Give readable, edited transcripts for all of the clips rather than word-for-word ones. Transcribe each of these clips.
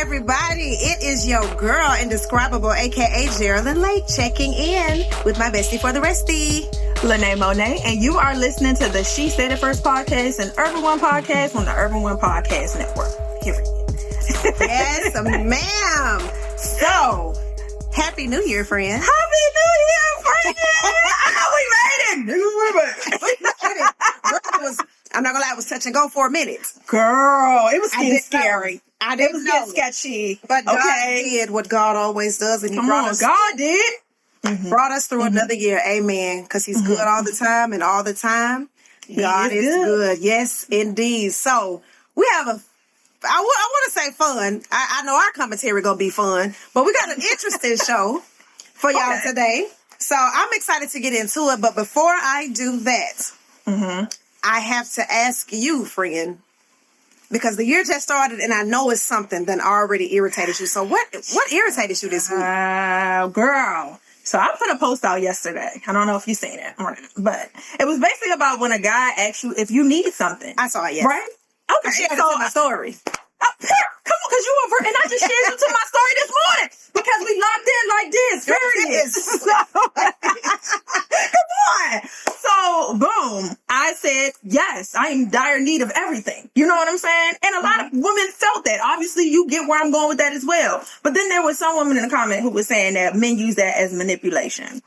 everybody. It is your girl, Indescribeabull, aka Jerrilyn Lake, checking in with my bestie for the restie, Lynee Monae, and you are listening to the She Said It First podcast and Urban One podcast on the Urban One Podcast Network. Period. Yes, ma'am. So, Happy New Year, friend. Happy New Year, friend! I know we made it. I'm not gonna lie, it was touch and go for a minute. Girl, it was getting scary. It was getting sketchy. But God did what God always does, and He brought us. God did. Brought us through another year. Amen. Because He's good all the time, and all the time, God is good. Yes, indeed. So we have I want to say fun. I know our commentary gonna be fun, but we got an interesting show for y'all today. So I'm excited to get into it. But before I do that, I have to ask you, friend, because the year just started, and I know it's something that already irritated you. So what irritated you this week? Girl. So I put a post out yesterday. I don't know if you've seen it, but it was basically about when a guy asks you if you need something. I saw it, yes. Right? Okay. I shared it to my story. Come on, because you over, and I just shared you to my story this morning because we locked in like this. Come on. So, boom. I said, yes, I am in dire need of everything. You know what I'm saying? And a lot of women felt that. Obviously, you get where I'm going with that as well. But then there was some woman in the comment who was saying that men use that as manipulation.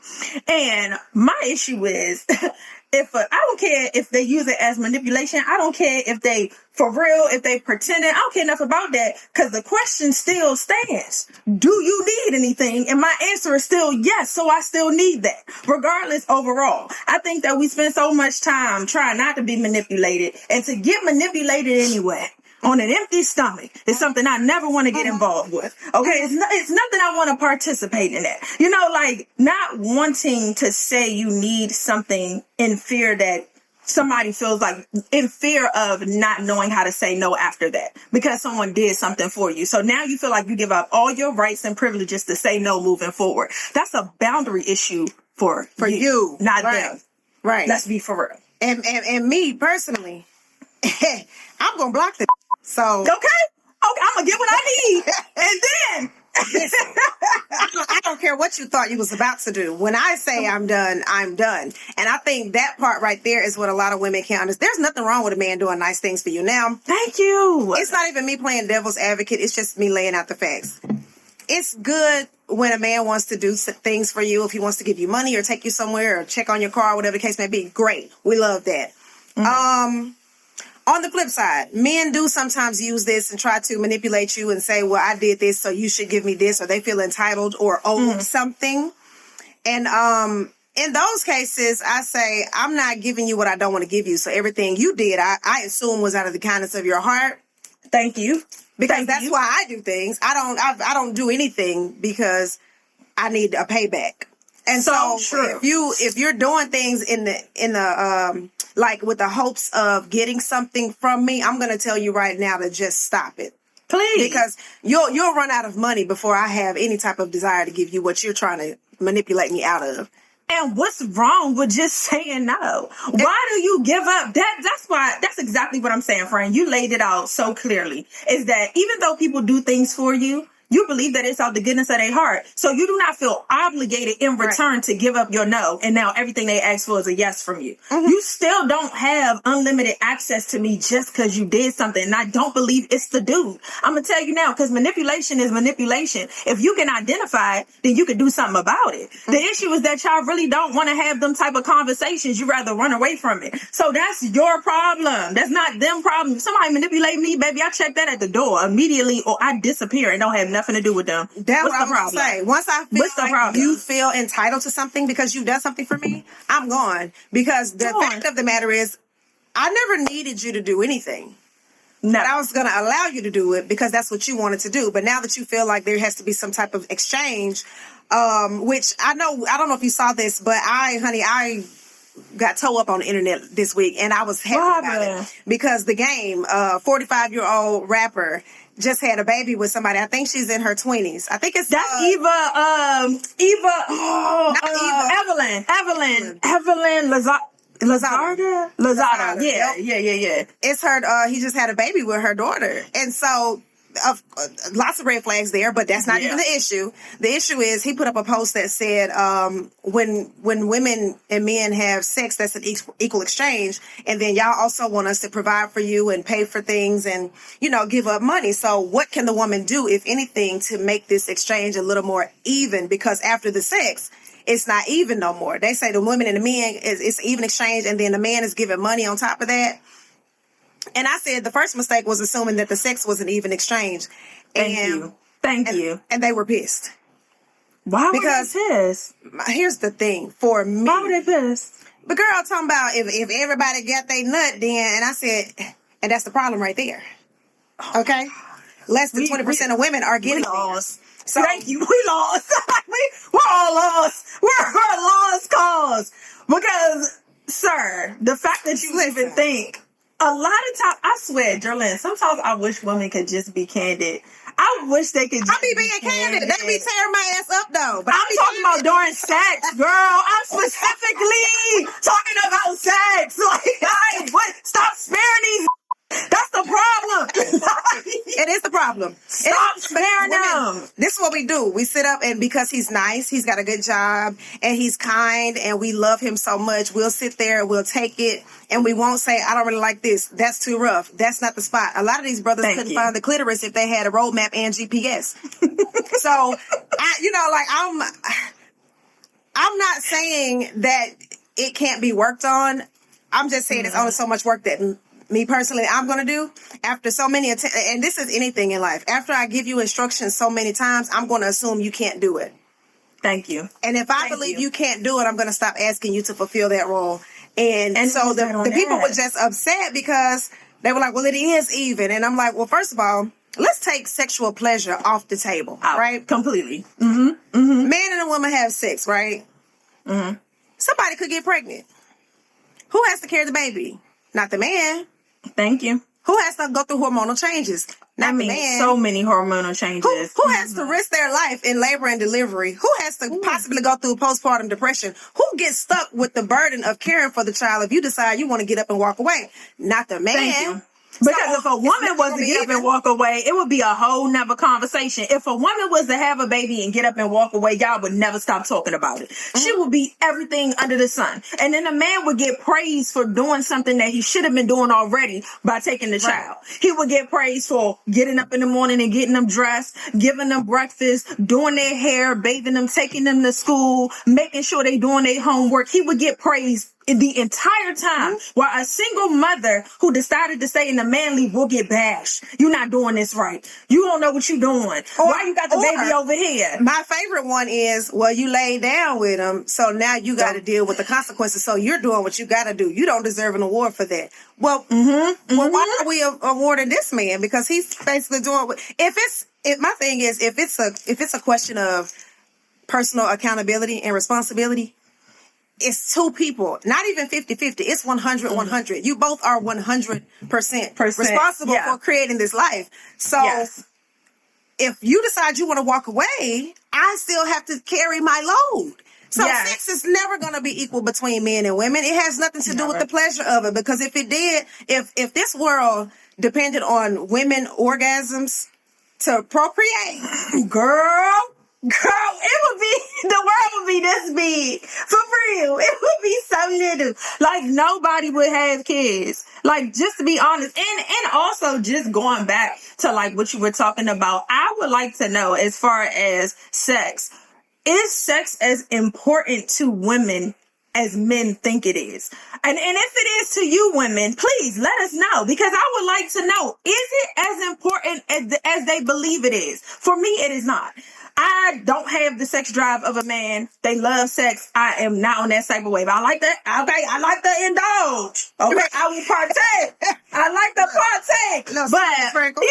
And my issue is, I don't care if they use it as manipulation. I don't care if they, for real, if they pretending. I don't care enough about that because the question still stands. Do you need anything? And my answer is still yes. So I still need that regardless overall. I think that we spend so much time trying not to be manipulated and to get manipulated anyway. On an empty stomach is something I never want to get involved with. Okay, it's nothing I want to participate in that. You know, like not wanting to say you need something in fear that somebody feels like in fear of not knowing how to say no after that because someone did something for you. So now you feel like you give up all your rights and privileges to say no moving forward. That's a boundary issue for you, not them. Right. Let's be for real. And me personally, I'm gonna block them. So okay, I'm gonna get what I need, and then I don't care what you thought you was about to do. When I say I'm done, I'm done. And I think that part right there is what a lot of women can't understand. There's nothing wrong with a man doing nice things for you. Now, thank you. It's not even me playing devil's advocate. It's just me laying out the facts. It's good when a man wants to do things for you. If he wants to give you money or take you somewhere or check on your car, whatever the case may be, great. We love that. On the flip side, men do sometimes use this and try to manipulate you and say, well, I did this, so you should give me this, or they feel entitled or owed something. And in those cases, I say, I'm not giving you what I don't want to give you. So everything you did, I assume was out of the kindness of your heart. Thank you. Because that's why I do things. I don't do anything because I need a payback. And so if you're doing things in the like with the hopes of getting something from me, I'm going to tell you right now to just stop it. Please. Because you'll run out of money before I have any type of desire to give you what you're trying to manipulate me out of. And what's wrong with just saying no? Why do you give up? That's exactly what I'm saying, friend. You laid it out so clearly. Is that even though people do things for you, you believe that it's out the goodness of their heart. So you do not feel obligated in return to give up your no. And now everything they ask for is a yes from you. You still don't have unlimited access to me just because you did something. And I don't believe it's the dude. I'm going to tell you now, because manipulation is manipulation. If you can identify it, then you can do something about it. The issue is that y'all really don't want to have them type of conversations. You rather run away from it. So that's your problem. That's not them problem. If somebody manipulate me, baby, I check that at the door immediately or I disappear and don't have nothing to do with them. That's what I'm gonna say. Once I feel like you feel entitled to something because you've done something for me, I'm gone. Because the fact of the matter is, I never needed you to do anything. No. But I was going to allow you to do it because that's what you wanted to do. But now that you feel like there has to be some type of exchange, which I don't know if you saw this, but I got toe up on the internet this week and I was happy about it because the game, 45-year-old rapper just had a baby with somebody. I think she's in her 20s. I think it's Evelyn Lozada. Yeah. It's her. He just had a baby with her daughter, and so lots of red flags there, but that's not even the issue. The issue is he put up a post that said, when women and men have sex, that's an equal exchange. And then y'all also want us to provide for you and pay for things and, give up money. So what can the woman do, if anything, to make this exchange a little more even? Because after the sex, it's not even no more. They say the women and the men, it's even exchange, and then the man is giving money on top of that. And I said the first mistake was assuming that the sex was an even exchange. Thank you. And they were pissed. Why were they pissed? Here's the thing. For me. Why were they pissed? The girl talking about if everybody got their nut, then, and I said, and that's the problem right there. Okay? Less than 20% of women are getting lost. So thank you. We lost. We're all lost. We're a lost cause. Because, sir, the fact that you even think, a lot of times, I swear, Jerrilyn, sometimes I wish women could just be candid. I wish they could just be being candid. They be tearing my ass up, though. But I'm talking about during sex, girl. I'm specifically talking about sex. Stop sparing these. That's the problem. It is the problem. Stop sparing them. This is what we do. We sit up, and because he's nice, he's got a good job, and he's kind, and we love him so much, we'll sit there, we'll take it, and we won't say, I don't really like this. That's too rough. That's not the spot. A lot of these brothers couldn't find the clitoris if they had a roadmap and GPS. So, I'm not saying that it can't be worked on. I'm just saying it's only so much work that me personally, I'm going to do after so many and this is anything in life. After I give you instructions so many times, I'm going to assume you can't do it. Thank you. And if I believe you can't do it, I'm going to stop asking you to fulfill that role. And so the people were just upset because they were like, well, it is even. And I'm like, well, first of all, let's take sexual pleasure off the table, right? Completely. Man and a woman have sex, right? Somebody could get pregnant. Who has to carry the baby? Not the man. Thank you. Who has to go through hormonal changes? Not the man. So many hormonal changes. Who has to risk their life in labor and delivery? Who has to possibly go through postpartum depression? Who gets stuck with the burden of caring for the child if you decide you want to get up and walk away? Not the man. Thank you. Because if a woman was to get up and walk away, it would be a whole nother conversation. If a woman was to have a baby and get up and walk away, y'all would never stop talking about it. She would be everything under the sun. And then a man would get praised for doing something that he should have been doing already by taking the child. He would get praised for getting up in the morning and getting them dressed, giving them breakfast, doing their hair, bathing them, taking them to school, making sure they doing their homework. He would get praised the entire time, while a single mother who decided to stay in the manly will get bashed. You're not doing this right. You don't know what you're doing. Why you got the baby over here? My favorite one is, well, you laid down with him, so now you got to deal with the consequences. So you're doing what you got to do. You don't deserve an award for that. Well, well, why are we awarding this man? Because he's basically doing what, my thing is, if it's a question of personal accountability and responsibility, it's two people, not even 50-50. It's 100-100. You both are 100% responsible for creating this life. So if you decide you want to walk away, I still have to carry my load. So sex is never going to be equal between men and women. It has nothing to do with the pleasure of it. Because if it did, if this world depended on women orgasms to procreate, Girl, the world would be this big. For real. It would be so little. Like, nobody would have kids. Like, just to be honest. And also, just going back to, like, what you were talking about, I would like to know, as far as sex, is sex as important to women as men think it is? And if it is to you women, please let us know, because I would like to know, is it as important as they believe it is? For me, it is not. I don't have the sex drive of a man. They love sex. I am not on that type of wave. I like that. Okay, I like to indulge. Okay, I will partake. I like to partake. But,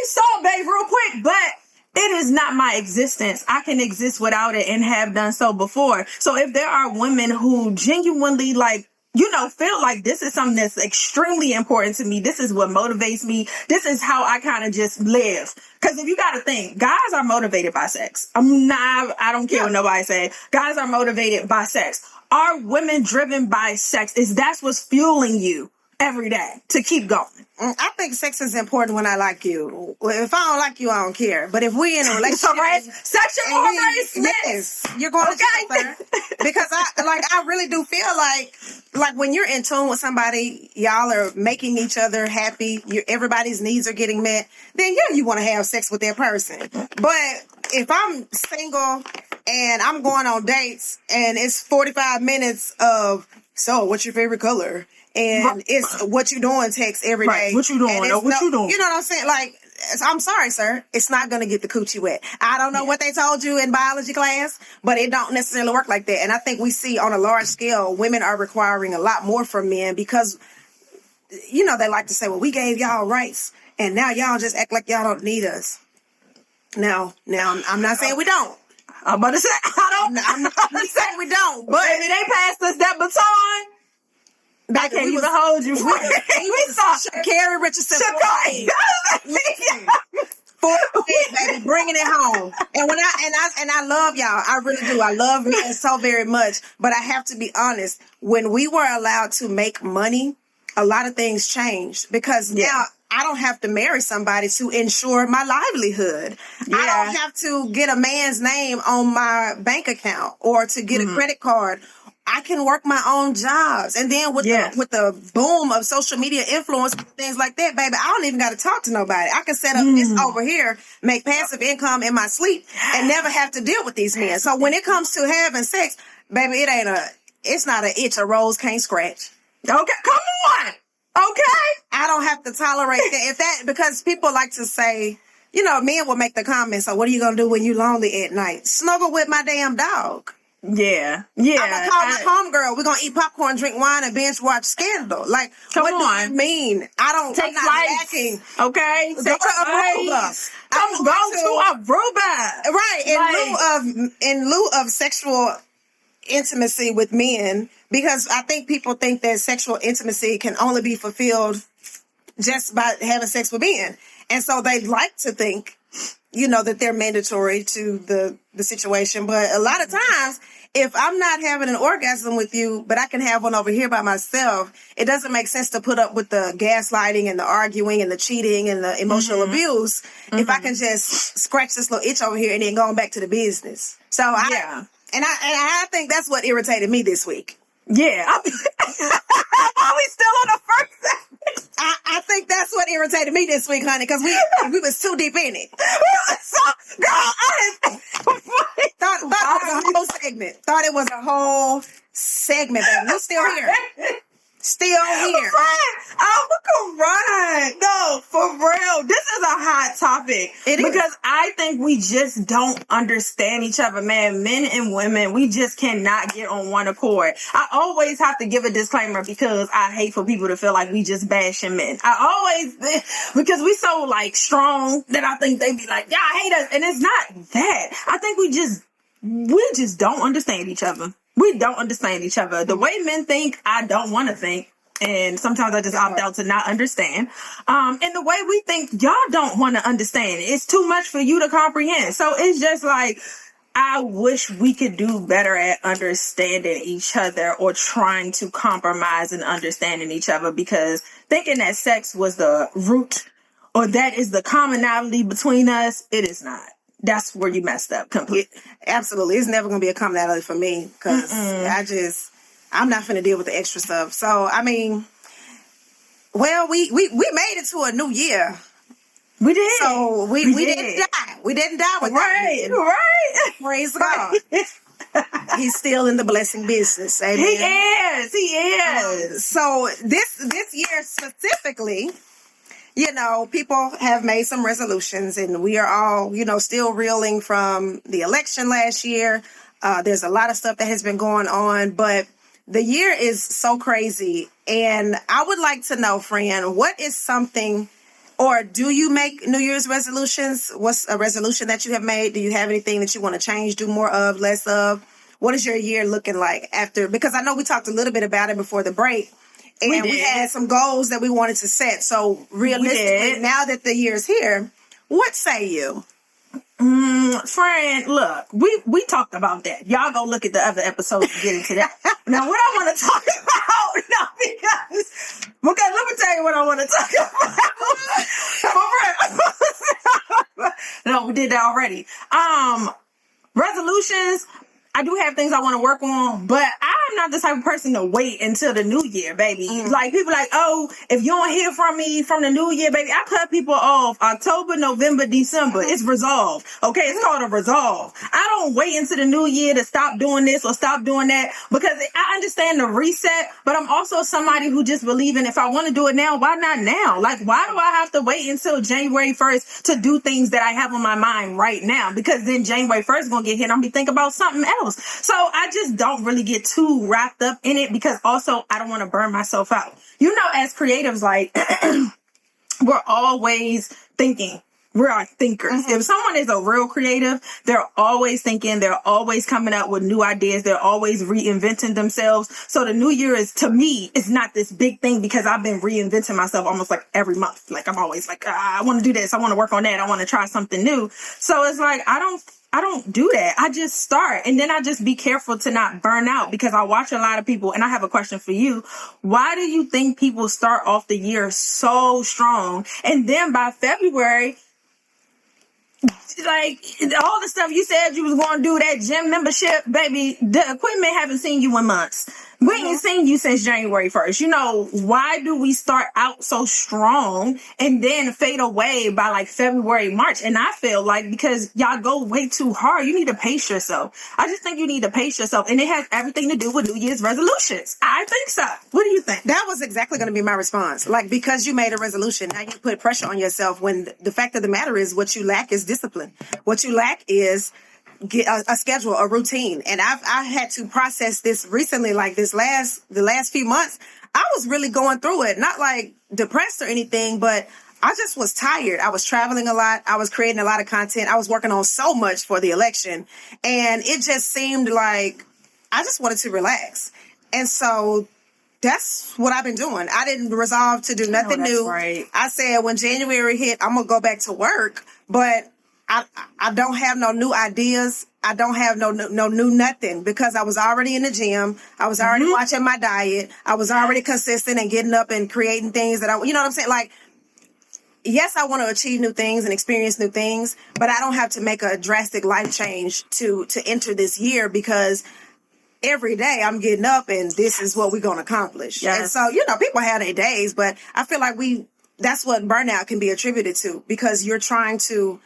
so babe, real quick, but it is not my existence. I can exist without it and have done so before. So if there are women who genuinely feel like this is something that's extremely important to me, this is what motivates me, this is how I kind of just live. Because if you got to think, guys are motivated by sex. I don't care what nobody say. Guys are motivated by sex. Are women driven by sex? That's what's fueling you? every day to keep going. I think sex is important when I like you. If I don't like you, I don't care. But if we in a relationship, sexual harassment, yes, you're going to jail, sir. Because I really do feel like when you're in tune with somebody, y'all are making each other happy. Everybody's needs are getting met. Then you want to have sex with that person. But if I'm single and I'm going on dates and it's 45 minutes of, so what's your favorite color? And it's what you doing text every day. Right. What you doing? Or what you doing? You know what I'm saying? Like, I'm sorry, sir. It's not going to get the coochie wet. I don't know what they told you in biology class, but it don't necessarily work like that. And I think we see on a large scale, women are requiring a lot more from men because, they like to say, well, we gave y'all rights and now y'all just act like y'all don't need us. Now, I'm not saying we don't. I'm about to say, I'm not saying we don't, but baby, they passed us that baton. I can't even hold you. We saw Carrie Richardson. Baby, bringing it home. And when I love y'all, I really do. I love men so very much. But I have to be honest. When we were allowed to make money, a lot of things changed because now I don't have to marry somebody to ensure my livelihood. Yeah. I don't have to get a man's name on my bank account or to get a credit card. I can work my own jobs. And then with the boom of social media influence, things like that, baby, I don't even got to talk to nobody. I can set up this over here, make passive income in my sleep and never have to deal with these men. So when it comes to having sex, baby, it's not an itch a rose can't scratch. Okay, come on. Okay. I don't have to tolerate that. Because people like to say, men will make the comment, so what are you going to do when you lonely at night? Snuggle with my damn dog. Yeah. I'm gonna call my homegirl. We're gonna eat popcorn, drink wine, and binge watch Scandal. Like, what do you mean? I'm not lacking. Okay, Go to Aruba. Go to Aruba. Right, in lieu of sexual intimacy with men, because I think people think that sexual intimacy can only be fulfilled just by having sex with men, and so they like to think, that they're mandatory to the situation. But a lot of times, if I'm not having an orgasm with you, but I can have one over here by myself, it doesn't make sense to put up with the gaslighting and the arguing and the cheating and the emotional abuse if I can just scratch this little itch over here and then go on back to the business. So I think that's what irritated me this week. Yeah. Are we still on the first segment? I think that's what irritated me this week, honey, because we was too deep in it. Thought it was a whole segment. Thought it was a whole segment, baby. We're still here. Still here. I'm crying. No, for real. This is a hot topic. It is. Because I think we just don't understand each other, man. Men and women, we just cannot get on one accord. I always have to give a disclaimer because I hate for people to feel like we just bashing men. Because we so like strong that I think they be like, y'all hate us. And it's not that. I think we just don't understand each other. We don't understand each other. The way men think, I don't want to think. And sometimes I just opt out to not understand. And the way we think, y'all don't want to understand. It's too much for you to comprehend. So it's just like, I wish we could do better at understanding each other or trying to compromise and understanding each other, because thinking that sex was the root or that is the commonality between us, it is not. That's where you messed up completely. Absolutely. It's never going to be a commonality for me because I'm not going to deal with the extra stuff. So, I mean, well, we made it to a new year. We did. So we didn't die. We didn't die with right. Praise God. He's still in the blessing business. Amen. He is. So this year specifically, people have made some resolutions and we are all, still reeling from the election last year. There's a lot of stuff that has been going on, but the year is so crazy. And I would like to know, friend, what is something, or do you make New Year's resolutions? What's a resolution that you have made? Do you have anything that you want to change, do more of, less of? What is your year looking like after? Because I know we talked a little bit about it before the break. And we had some goals that we wanted to set. So realistically, now that the year's here, what say you? Friend, look, we talked about that. Y'all go look at the other episodes to get into that. Now, what I want to talk about, because let me tell you what I want to talk about. No, we did that already. Resolutions. I do have things I want to work on, but I'm not the type of person to wait until the new year, baby. Like, people like, oh, if you don't hear from me from the new year, baby, I cut people off October, November, December. It's resolved. Okay, it's called a resolve. I don't wait until the new year to stop doing this or stop doing that, because I understand the reset, but I'm also somebody who just believe in, if I want to do it now, why not now? Like, why do I have to wait until January 1st to do things that I have on my mind right now? Because then January 1st is going to get hit and I'm going to be thinking about something else. So I just don't really get too wrapped up in it, because also I don't want to burn myself out. You know, as creatives, like, we're always thinking. We're thinkers. If someone is a real creative, they're always thinking, they're always coming up with new ideas, they're always reinventing themselves. So the new year is, to me, it's not this big thing, because I've been reinventing myself almost like every month. Like, I'm always like, I want to do this, I want to work on that, I want to try something new. So it's like, I don't do that. I just start, and then I just be careful to not burn out, because I watch a lot of people. And I have a question for you. Why do you think people start off the year so strong, and then by February, like, all the stuff you said you was going to do, that gym membership, baby, the equipment haven't seen you in months. We ain't seen you since January 1st. You know, why do we start out so strong and then fade away by like February, March? And I feel like, because y'all go way too hard, you need to pace yourself. I just think you need to pace yourself. And it has everything to do with New Year's resolutions. I think so. What do you think? That was exactly going to be my response. Like, because you made a resolution, now you put pressure on yourself, when the fact of the matter is, what you lack is discipline. What you lack is get a schedule, a routine. And I had to process this recently, like the last few months. I was really going through it, not like depressed or anything, but I just was tired. I was traveling a lot. I was creating a lot of content. I was working on so much for the election, and it just seemed like I just wanted to relax. And so that's what I've been doing. I didn't resolve to do nothing new. Right. I said, when January hit, I'm going to go back to work, but I don't have no new ideas. I don't have no new nothing, because I was already in the gym. I was already watching my diet. I was already consistent and getting up and creating things that you know what I'm saying? Like, yes, I want to achieve new things and experience new things, but I don't have to make a drastic life change to enter this year, because every day I'm getting up and this is what we're going to accomplish. Yes. And so, you know, people have their days, but I feel like that's what burnout can be attributed to, because you're trying to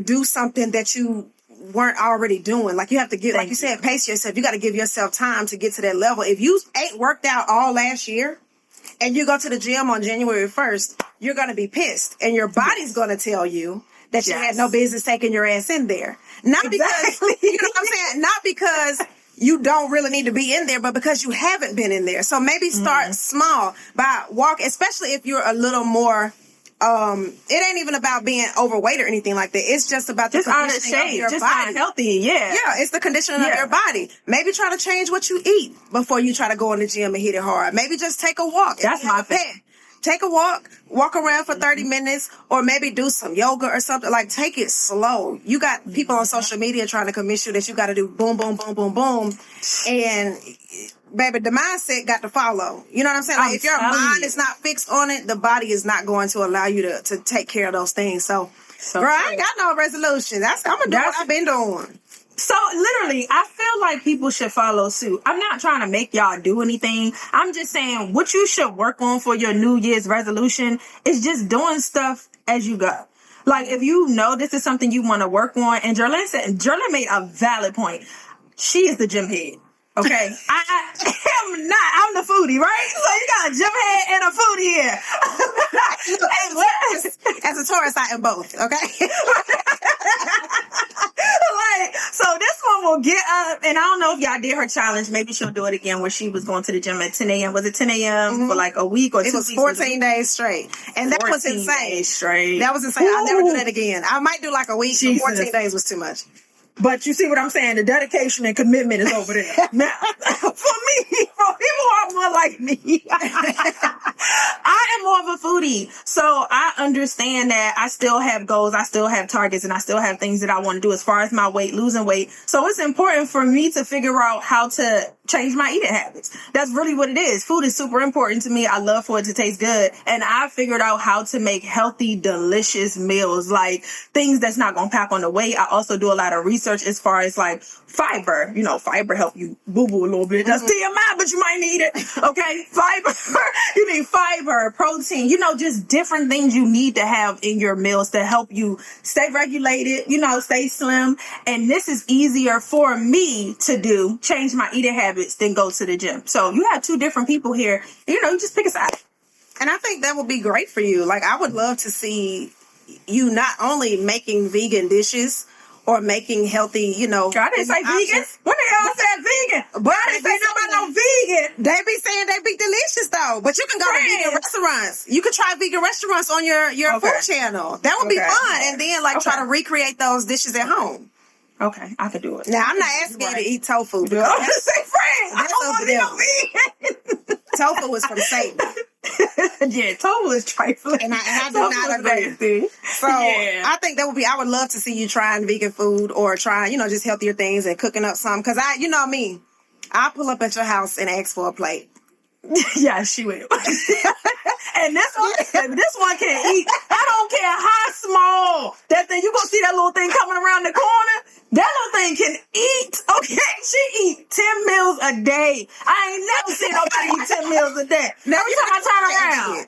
do something that you weren't already doing. Like, you have to get, like you said, pace yourself. You got to give yourself time to get to that level. If you ain't worked out all last year and you go to the gym on January 1st, you're going to be pissed, and your body's going to tell you that you had no business taking your ass in there. Not because, you know what I'm saying? Not because you don't really need to be in there, but because you haven't been in there. So maybe start small by especially if you're a little more, it ain't even about being overweight or anything like that. It's just about the conditioning of your body. Not healthy, yeah. Yeah, it's the conditioning of your body. Maybe try to change what you eat before you try to go in the gym and hit it hard. Maybe just take a walk. That's my thing. Take a walk around for 30 minutes, or maybe do some yoga or something. Like, take it slow. You got people on social media trying to convince you that you got to do boom, boom, boom, boom, boom. And baby, the mindset got to follow. You know what I'm saying? Like, if your mind is not fixed on it, the body is not going to allow you to take care of those things. So girl, I ain't got no resolution. I'm going to do what I've been doing. So literally, I feel like people should follow suit. I'm not trying to make y'all do anything. I'm just saying what you should work on for your New Year's resolution is just doing stuff as you go. Like, if you know this is something you want to work on, and Jerrilyn made a valid point. She is the gym head. Okay, I am not. I'm the foodie, right? So you got a gym head and a foodie here. As a Taurus, I am both. Okay. Like, so this one will get up, and I don't know if y'all did her challenge. Maybe she'll do it again, where she was going to the gym at 10 a.m. Was it 10 a.m. for like a week or 2 weeks? It was 14 days straight, and that was insane. Straight. That was insane. I'll never do that again. I might do like a week, but 14 days was too much. But you see what I'm saying? The dedication and commitment is over there. Now, for me, for people are more like me. I am more of a foodie. So I understand that I still have goals, I still have targets, and I still have things that I want to do as far as my weight, losing weight. So it's important for me to figure out how to change my eating habits. That's really what it is. Food is super important to me. I love for it to taste good. And I figured out how to make healthy, delicious meals, like things that's not going to pack on the weight. I also do a lot of research as far as like fiber. You know, fiber help you boo-boo a little bit. That's TMI, but you might need it. Okay? Fiber. You need fiber, protein, just different things you need to have in your meals to help you stay regulated, stay slim. And this is easier for me to do, change my eating habits, than go to the gym. So you have two different people here. You just pick a side. And I think that would be great for you. Like, I would love to see you not only making vegan dishes or making healthy, I didn't say vegan. When the hell I said vegan? But I didn't say nothing about no vegan. They be saying they be delicious though. But you can go to vegan restaurants. You can try vegan restaurants on your food channel. That would be fun. And then try to recreate those dishes at home. Okay, I could do it. Now, I'm not asking you to eat tofu. I'm just saying, friend, I don't want to be no vegan. Tofu is from Satan. Yeah, tofu is trifling. And I do not agree. So I think I would love to see you trying vegan food or trying, just healthier things and cooking up some. Because me, I'll pull up at your house and ask for a plate. Yeah, she will. And this one can eat. I don't care how small that thing. You gonna see that little thing coming around the corner? That little thing can eat. Okay, she eat 10 meals a day. I ain't never seen nobody eat 10 meals a day. Every time I turn around.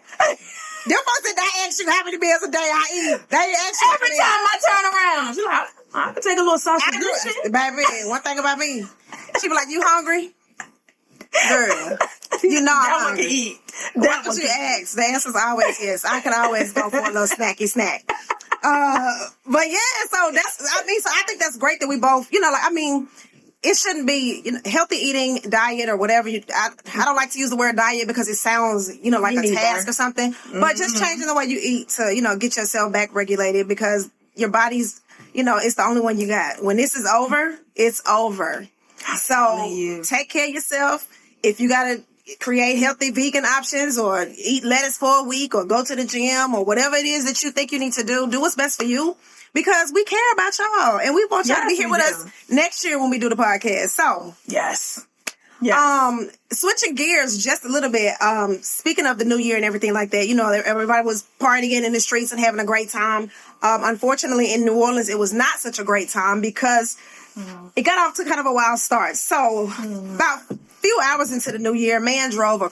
Them folks that they ask you how many meals a day I eat. They ask you every time I turn around. She's like, I can take a little sausage. Baby, one thing about me. She be like, you hungry? Girl, I'm that one can eat. What would you ask? The answer's always yes. I can always go for a little snacky snack. But yeah, so I think that's great that we both, it shouldn't be healthy eating, diet, or whatever. I don't like to use the word diet because it sounds, like a task or something. Mm-hmm. But just changing the way you eat to, get yourself back regulated because your body's, it's the only one you got. When this is over, it's over. So take care of yourself. If you got to create healthy vegan options or eat lettuce for a week or go to the gym or whatever it is that you think you need to do what's best for you because we care about y'all and we want y'all to be here with us next year when we do the podcast. So, yes. Switching gears just a little bit. Speaking of the new year and everything like that, everybody was partying in the streets and having a great time. Unfortunately, in New Orleans, it was not such a great time because it got off to kind of a wild start. So about a few hours into the new year, a man drove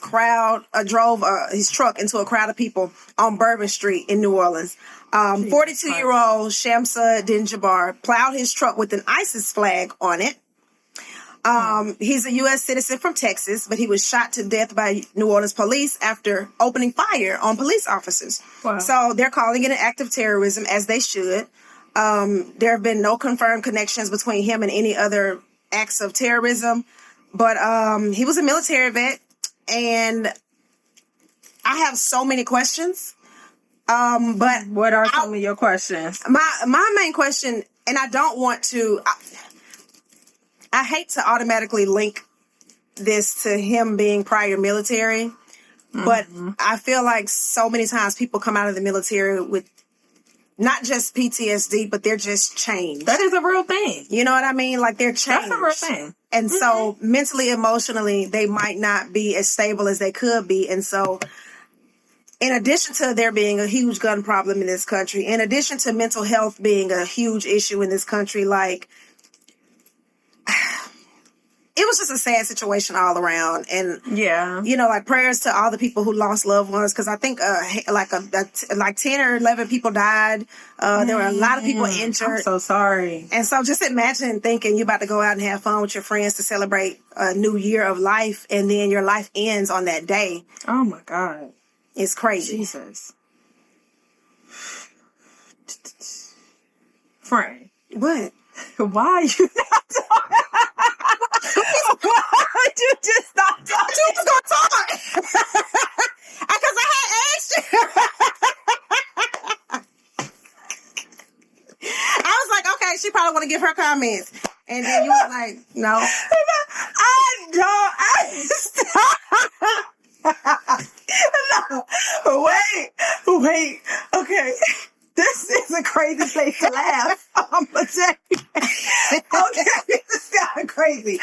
his truck into a crowd of people on Bourbon Street in New Orleans. 42-year-old Shamsa Dinjabar plowed his truck with an ISIS flag on it. He's a U.S. citizen from Texas, but he was shot to death by New Orleans police after opening fire on police officers. Wow. So they're calling it an act of terrorism, as they should. There have been no confirmed connections between him and any other acts of terrorism, but he was a military vet, and I have so many questions. But what are some of your questions? My main question, and I don't want to. I hate to automatically link this to him being prior military, but I feel like so many times people come out of the military with not just PTSD, but they're just changed. That is a real thing. You know what I mean? Like they're changed. That's a real thing. And so mentally, emotionally, they might not be as stable as they could be. And so in addition to there being a huge gun problem in this country, in addition to mental health being a huge issue in this country, like it was just a sad situation all around. And, like prayers to all the people who lost loved ones. Cause I think, like 10 or 11 people died. There were a lot of people injured. I'm so sorry. And so just imagine thinking you're about to go out and have fun with your friends to celebrate a new year of life. And then your life ends on that day. Oh my God. It's crazy. Jesus. Friend. What? Why are you not talking? Why would you just stop talking? You was gonna talk. Because I had asked you. I was like, okay, she probably want to give her comments. And then you was like, no. Stop. Wait, okay. This is a crazy place to laugh. I'm gonna tell you. Okay, this is kind of crazy.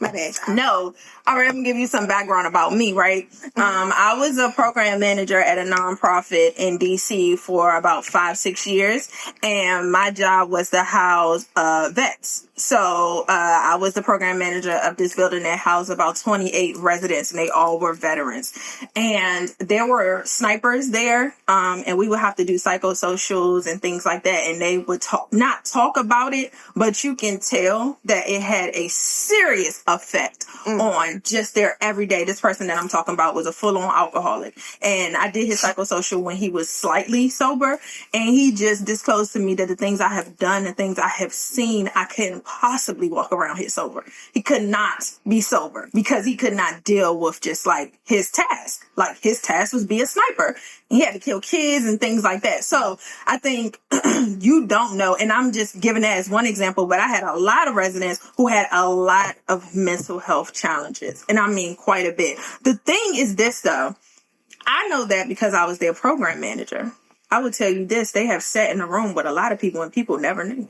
My bad. No. All right, I'm gonna give you some background about me, right? I was a program manager at a nonprofit in DC for about 5-6 years, and my job was to house vets. So I was the program manager of this building that housed about 28 residents, and they all were veterans. And there were snipers there, and we would have to do psychosocials and things like that. And they would not talk about it, but you can tell that it had a serious effect on just their everyday. This person that I'm talking about was a full-on alcoholic, and I did his psychosocial when he was slightly sober, and he just disclosed to me that the things I have done, the things I have seen, I couldn't possibly walk around here sober. He could not be sober because he could not deal with just like his task. Like his task was be a sniper. He had to kill kids and things like that. So I think you don't know, and I'm just giving that as one example, but I had a lot of residents who had a lot of mental health challenges, and I mean quite a bit. The thing is this though, I know that because I was their program manager. I would tell you this, they have sat in a room with a lot of people and people never knew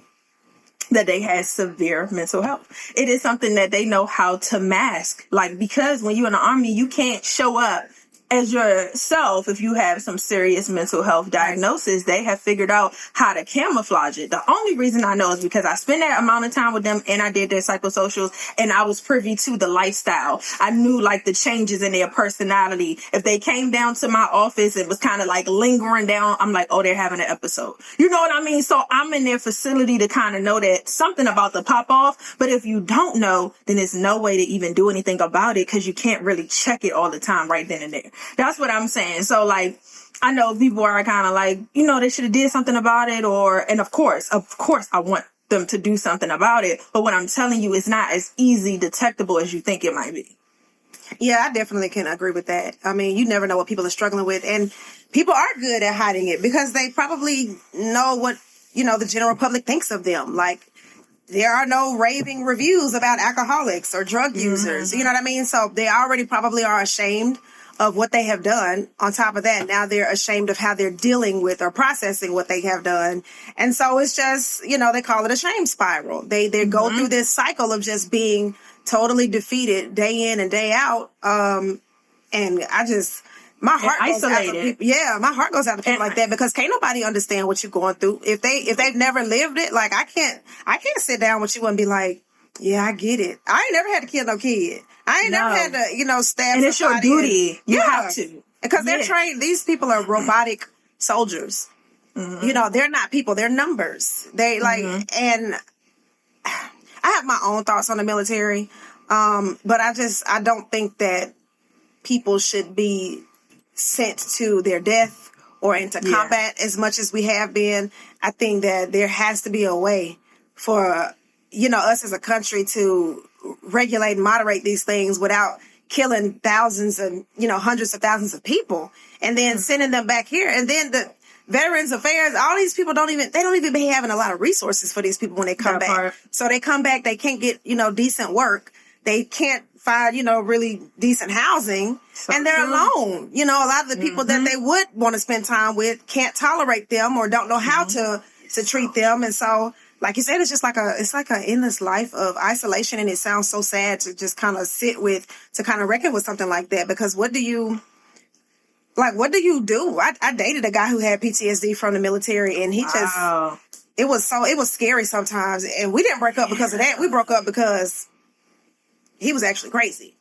that they had severe mental health. It is something that they know how to mask. Like, because when you're in the Army, you can't show up as yourself if you have some serious mental health diagnosis. They have figured out how to camouflage it. The only reason I know is because I spent that amount of time with them and I did their psychosocials, and I was privy to the lifestyle. I knew like the changes in their personality. If they came down to my office and was kind of like lingering down, I'm like, oh, they're having an episode. You know what I mean? So I'm in their facility to kind of know that something about to pop off. But if you don't know, then there's no way to even do anything about it because you can't really check it all the time right then and there. That's what I'm saying. So like, I know people are kind of like, you know, they should have did something about it, and of course, I want them to do something about it. But what I'm telling you is not as easy detectable as you think it might be. Yeah, I definitely can agree with that. I mean, you never know what people are struggling with, and people are good at hiding it because they probably know what, you know, the general public thinks of them. Like, there are no raving reviews about alcoholics or drug users. You know what I mean? So they already probably are ashamed of what they have done. On top of that, now they're ashamed of how they're dealing with or processing what they have done. And so it's just, you know, they call it a shame spiral. They go through this cycle of just being totally defeated day in and day out. And I just, my heart goes out to people. Yeah, my heart goes out to people like that because can't nobody understand what you're going through. If they've never lived it, like I can't sit down with you and be like, yeah, I get it. I ain't never had to kill no kid. I ain't never had to, you know, stab and it's your duty. You have to. Because they're trained. These people are robotic soldiers. You know, they're not people. They're numbers. They like, and I have my own thoughts on the military. But I don't think that people should be sent to their death or into combat as much as we have been. I think that there has to be a way for, you know, us as a country to regulate and moderate these things without killing thousands and, you know, hundreds of thousands of people and then sending them back here. And then the Veterans Affairs, all these people don't even be having a lot of resources for these people when they come back. So they come back, they can't get, you know, decent work. They can't find, you know, really decent housing, and they're alone. You know, a lot of the people that they would want to spend time with can't tolerate them or don't know how to treat them. And so, like you said, it's just like an endless life of isolation, and it sounds so sad to just kind of sit with, to kind of reckon with something like that. Because what do you do? I dated a guy who had PTSD from the military, and he just, it was scary sometimes. And we didn't break up because of that. We broke up because he was actually crazy.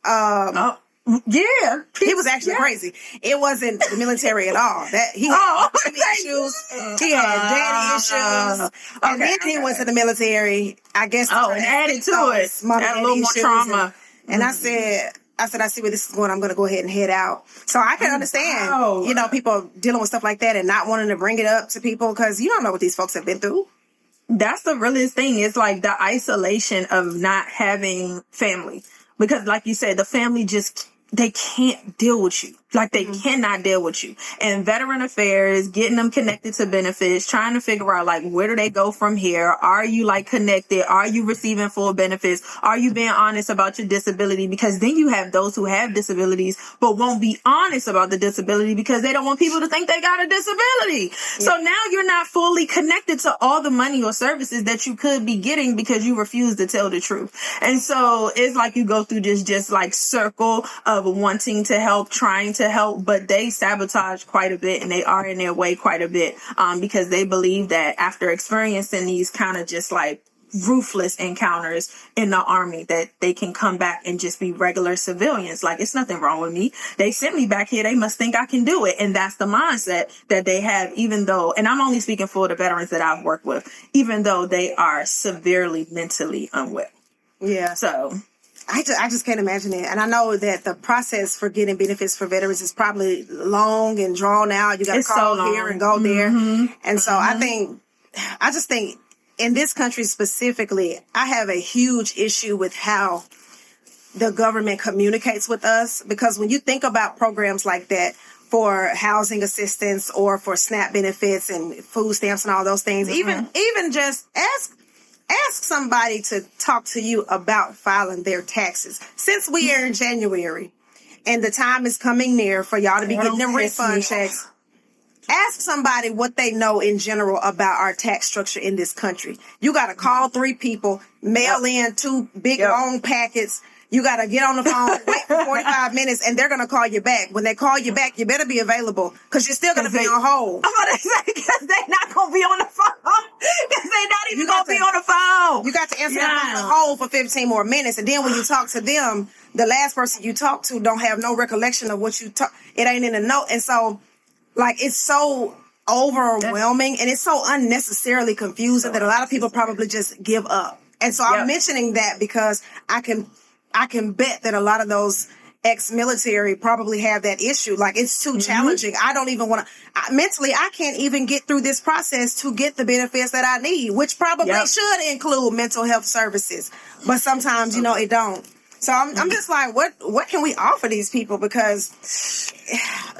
Yeah, he was actually crazy. It wasn't the military at all. That he had mommy issues. He had daddy issues, and then he went to the military. I guess. And added to it, add a little more trauma. And I said, I see where this is going. I'm going to go ahead and head out. So I can understand, you know, people dealing with stuff like that and not wanting to bring it up to people because you don't know what these folks have been through. That's the realest thing. It's like the isolation of not having family. Because like you said, the family just, they can't deal with you. Like they cannot deal with you. And veteran affairs, getting them connected to benefits, trying to figure out like where do they go from here? Are you like connected? Are you receiving full benefits? Are you being honest about your disability? Because then you have those who have disabilities but won't be honest about the disability because they don't want people to think they got a disability. Yeah. So now you're not fully connected to all the money or services that you could be getting because you refuse to tell the truth. And so it's like you go through this just like circle of wanting to help, trying to help, but they sabotage quite a bit and they are in their way quite a bit because they believe that after experiencing these kind of just like ruthless encounters in the army that they can come back and just be regular civilians. Like, it's nothing wrong with me. They sent me back here. They must think I can do it. And that's the mindset that they have, even though, and I'm only speaking for the veterans that I've worked with, even though they are severely mentally unwell. Yeah. So I just can't imagine it. And I know that the process for getting benefits for veterans is probably long and drawn out. You got to call here and go there. And so I just think in this country specifically, I have a huge issue with how the government communicates with us. Because when you think about programs like that for housing assistance or for SNAP benefits and food stamps and all those things, even just ask somebody to talk to you about filing their taxes. Since we are in January and the time is coming near for y'all to be getting them refund checks, ask somebody what they know in general about our tax structure in this country. You got to call 3 people, mail in 2 big long packets. You got to get on the phone, wait for 45 minutes, and they're going to call you back. When they call you back, you better be available because you're still going to be on hold. I'm going to say because they're not going to be on the phone. Because they're not even going to be on the phone. You got to answer the phone on hold for 15 more minutes. And then when you talk to them, the last person you talk to don't have no recollection of what you talk. It ain't in the note. And so, like, it's so overwhelming and it's so unnecessarily confusing that a lot of people probably just give up. And so I'm mentioning that because I can bet that a lot of those ex-military probably have that issue. Like, it's too challenging. I don't even want to, mentally, I can't even get through this process to get the benefits that I need, which probably should include mental health services. But sometimes, you know, it don't. So I'm just like, what can we offer these people? Because,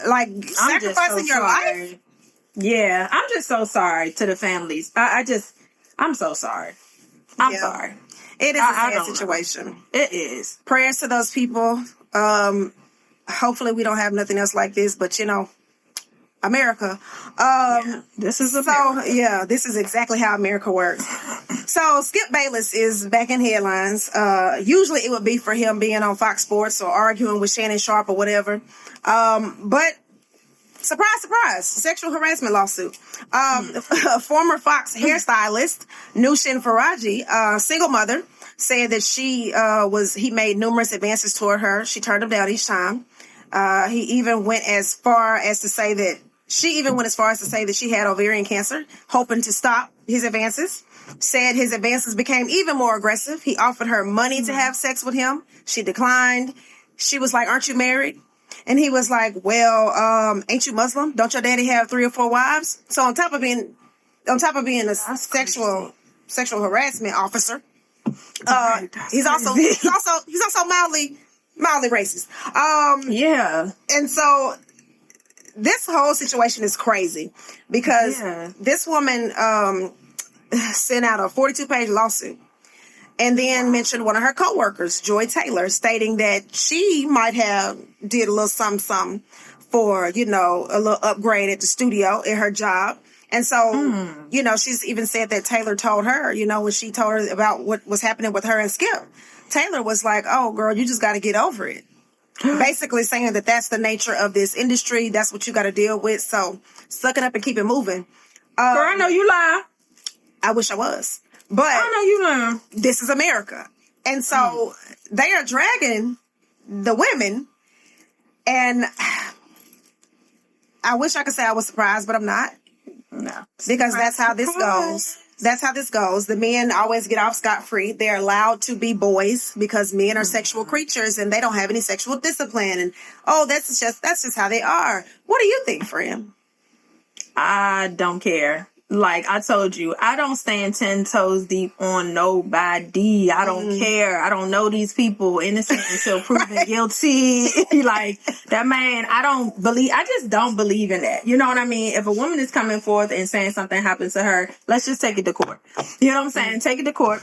like, sacrificing your life. Yeah, I'm just so sorry to the families. I'm so sorry. I'm sorry. It is a sad situation. It is. Prayers to those people. Hopefully we don't have nothing else like this, but you know, America. This is America. So this is exactly how America works. So Skip Bayless is back in headlines. Usually it would be for him being on Fox Sports or arguing with Shannon Sharpe or whatever. But surprise, surprise, sexual harassment lawsuit. Former Fox hairstylist Nushin Faraji, single mother, said that he made numerous advances toward her. She turned him down each time. He even went as far as to say that she had ovarian cancer, hoping to stop his advances. Said his advances became even more aggressive. He offered her money to have sex with him. She declined. She was like, "Aren't you married?" And he was like, "Well, ain't you Muslim? Don't your daddy have 3 or 4 wives?" So on top of being a sexual harassment officer, he's also mildly racist. And so this whole situation is crazy because this woman sent out a 42-page lawsuit. And then mentioned one of her coworkers, Joy Taylor, stating that she might have did a little something for, you know, a little upgrade at the studio in her job. And so, you know, she's even said that Taylor told her, you know, when she told her about what was happening with her and Skip, Taylor was like, "Oh, girl, you just got to get over it." Basically saying that that's the nature of this industry. That's what you got to deal with. So suck it up and keep it moving. Girl, I know you lie. I wish I was. But I know you learn. This is America. And so they are dragging the women. And I wish I could say I was surprised, but I'm not. No. Because that's how this goes. That's how this goes. The men always get off scot-free. They're allowed to be boys because men are sexual creatures and they don't have any sexual discipline. And that's just how they are. What do you think, friend? I don't care. Like I told you, I don't stand 10 toes deep on nobody. I don't care. I don't know these people, innocent until proven guilty. Like that man, I just don't believe in that. You know what I mean? If a woman is coming forth and saying something happened to her, let's just take it to court. You know what I'm saying? Take it to court.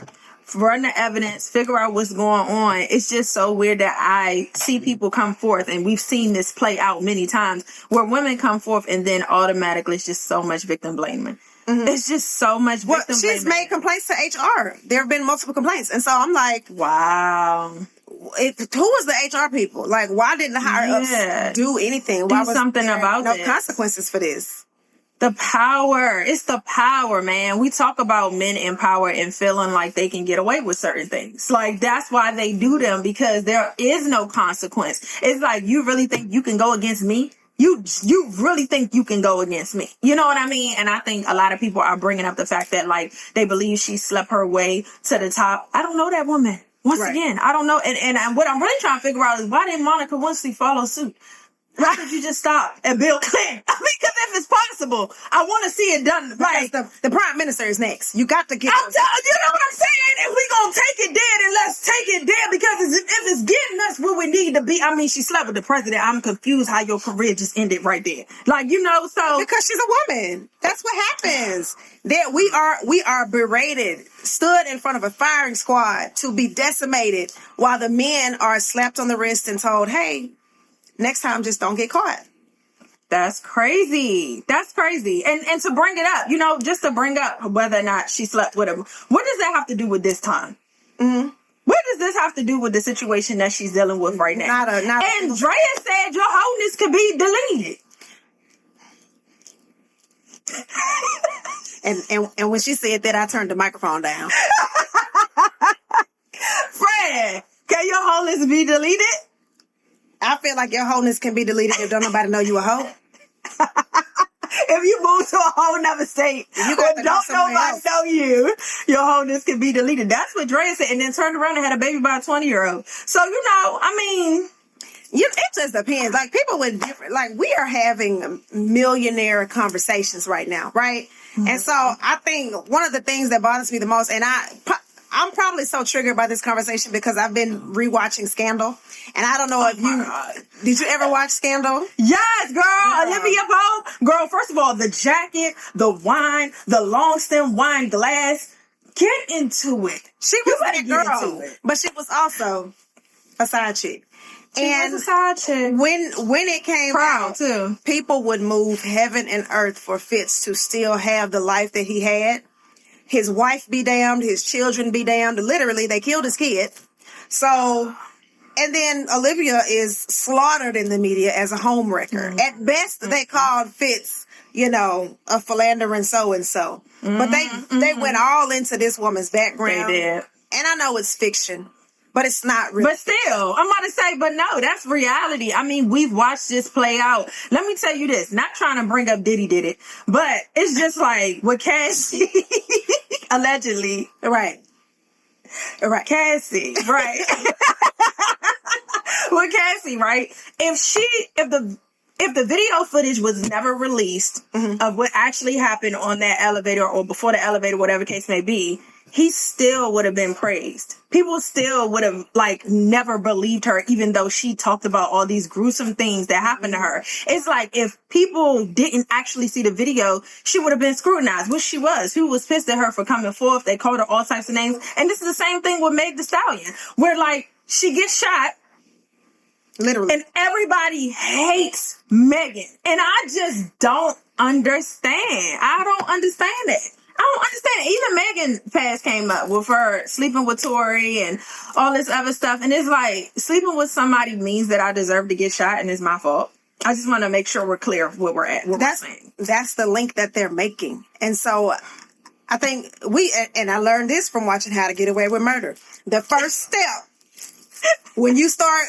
Run the evidence, figure out what's going on. It's just so weird that I see people come forth, and we've seen this play out many times, where women come forth and then automatically it's just so much victim blaming. It's just so much victim blaming. She's made complaints to HR. There have been multiple complaints. And so I'm like, wow. Who was the HR people? Like, why didn't the higher ups do anything? Why was something about no consequences for this? The power. It's the power, man. We talk about men in power and feeling like they can get away with certain things. Like, that's why they do them, because there is no consequence. It's like, you really think you can go against me? You really think you can go against me? You know what I mean? And I think a lot of people are bringing up the fact that, like, they believe she slept her way to the top. I don't know that woman. Once again, I don't know. And what I'm really trying to figure out is, why didn't Monica Winfrey follow suit? Why did you just stop at Bill Clinton? I mean, because if it's possible, I want to see it done right. The prime minister is next. You got to get. I'm telling you, know what I'm saying? If we gonna take it dead, and let's take it dead, because if it's getting us where we need to be. I mean, she slept with the president. I'm confused how your career just ended right there. Like, you know, so because she's a woman. That's what happens. That we are berated, stood in front of a firing squad to be decimated, while the men are slapped on the wrist and told, "Hey, next time, just don't get caught." That's crazy. That's crazy. And to bring it up, you know, just to bring up whether or not she slept with him, what does that have to do with this time? What does this have to do with the situation that she's dealing with right now? And Drea said your wholeness could be deleted. and when she said that, I turned the microphone down. Fred, can your wholeness be deleted? I feel like your wholeness can be deleted if don't nobody know you a hoe. If you move to a whole nother state, don't nobody know you, your wholeness can be deleted. That's what Drea said, and then turned around and had a baby by a 20-year-old. So, you know, I mean, it just depends. Like, people with different, like, we are having millionaire conversations right now, right? And so I think one of the things that bothers me the most, and I'm probably so triggered by this conversation because I've been rewatching Scandal. And I don't know if did you ever watch Scandal? Yes, girl. Olivia Pope. Girl, first of all, the jacket, the wine, the long stem wine glass. Get into it. She was a girl, but she was also a side chick. She was a side chick. When it came out, too, people would move heaven and earth for Fitz to still have the life that he had. His wife be damned, his children be damned. Literally, they killed his kid. So, and then Olivia is slaughtered in the media as a homewrecker. At best, they called Fitz, you know, a philandering so-and-so. But they went all into this woman's background. They did. And I know it's fiction, but it's not real. But still, I'm about to say, but no, that's reality. I mean, we've watched this play out. Let me tell you this, not trying to bring up Diddy did it, but it's just like with Cassie, allegedly. Right. Cassie, right. With Cassie, right? If the video footage was never released of what actually happened on that elevator or before the elevator, whatever case may be, he still would have been praised. People still would have, like, never believed her, even though she talked about all these gruesome things that happened to her. It's like, if people didn't actually see the video, she would have been scrutinized, which she was. People was pissed at her for coming forth. They called her all types of names. And this is the same thing with Meg Thee Stallion, where, like, she gets shot. Literally. And everybody hates Megan. And I just don't understand. I don't understand it. I don't understand. Even Megan past came up with her sleeping with Tory and all this other stuff. And it's like, sleeping with somebody means that I deserve to get shot and it's my fault. I just want to make sure we're clear of what we're at. That's the link that they're making. And so I think and I learned this from watching How to Get Away with Murder. The first step, when you start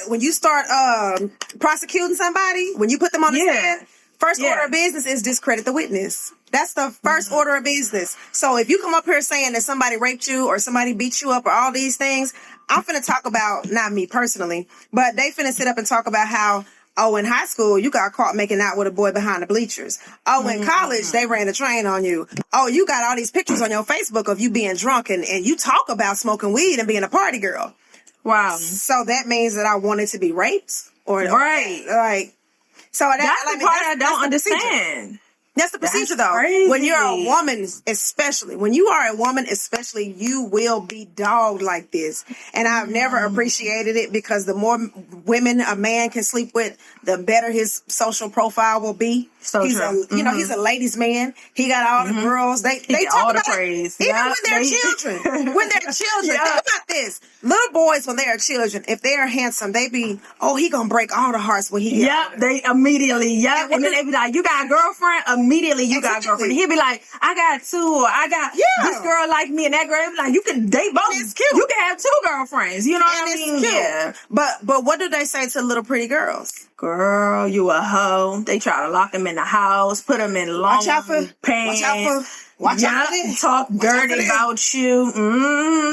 prosecuting somebody, when you put them on the stand, first order of business is discredit the witness. That's the first order of business. So if you come up here saying that somebody raped you or somebody beat you up or all these things, I'm finna talk about, not me personally, but they finna sit up and talk about how Oh, in high school, you got caught making out with a boy behind the bleachers. Oh, in college, they ran a train on you. Oh, you got all these pictures on your Facebook of you being drunk and you talk about smoking weed and being a party girl. Wow. So that means that I wanted to be raped? Right. Like, so that's the part I don't understand. That's the procedure, though. Crazy. When you're a woman, especially, you will be dogged like this. And I've never appreciated it because the more women a man can sleep with, the better his social profile will be. So he's true. He's a ladies' man. He got all the girls. They talk all the about praise. Even when they're children. When they're children. Think about this. Little boys, when they are children, if they are handsome, they be, he gonna break all the hearts when he gets older. They immediately, and then they be like, you got a girlfriend? Immediately, you got a girlfriend. He'll be like, I got two, or I got this girl like me, and that girl be like, you can date both. It's cute. You can have two girlfriends. You know what I mean? Cute. Yeah. But what do they say to little pretty girls? Girl, you a hoe. They try to lock them in the house, put them in long pants. Watch out for this. Talk dirty about you.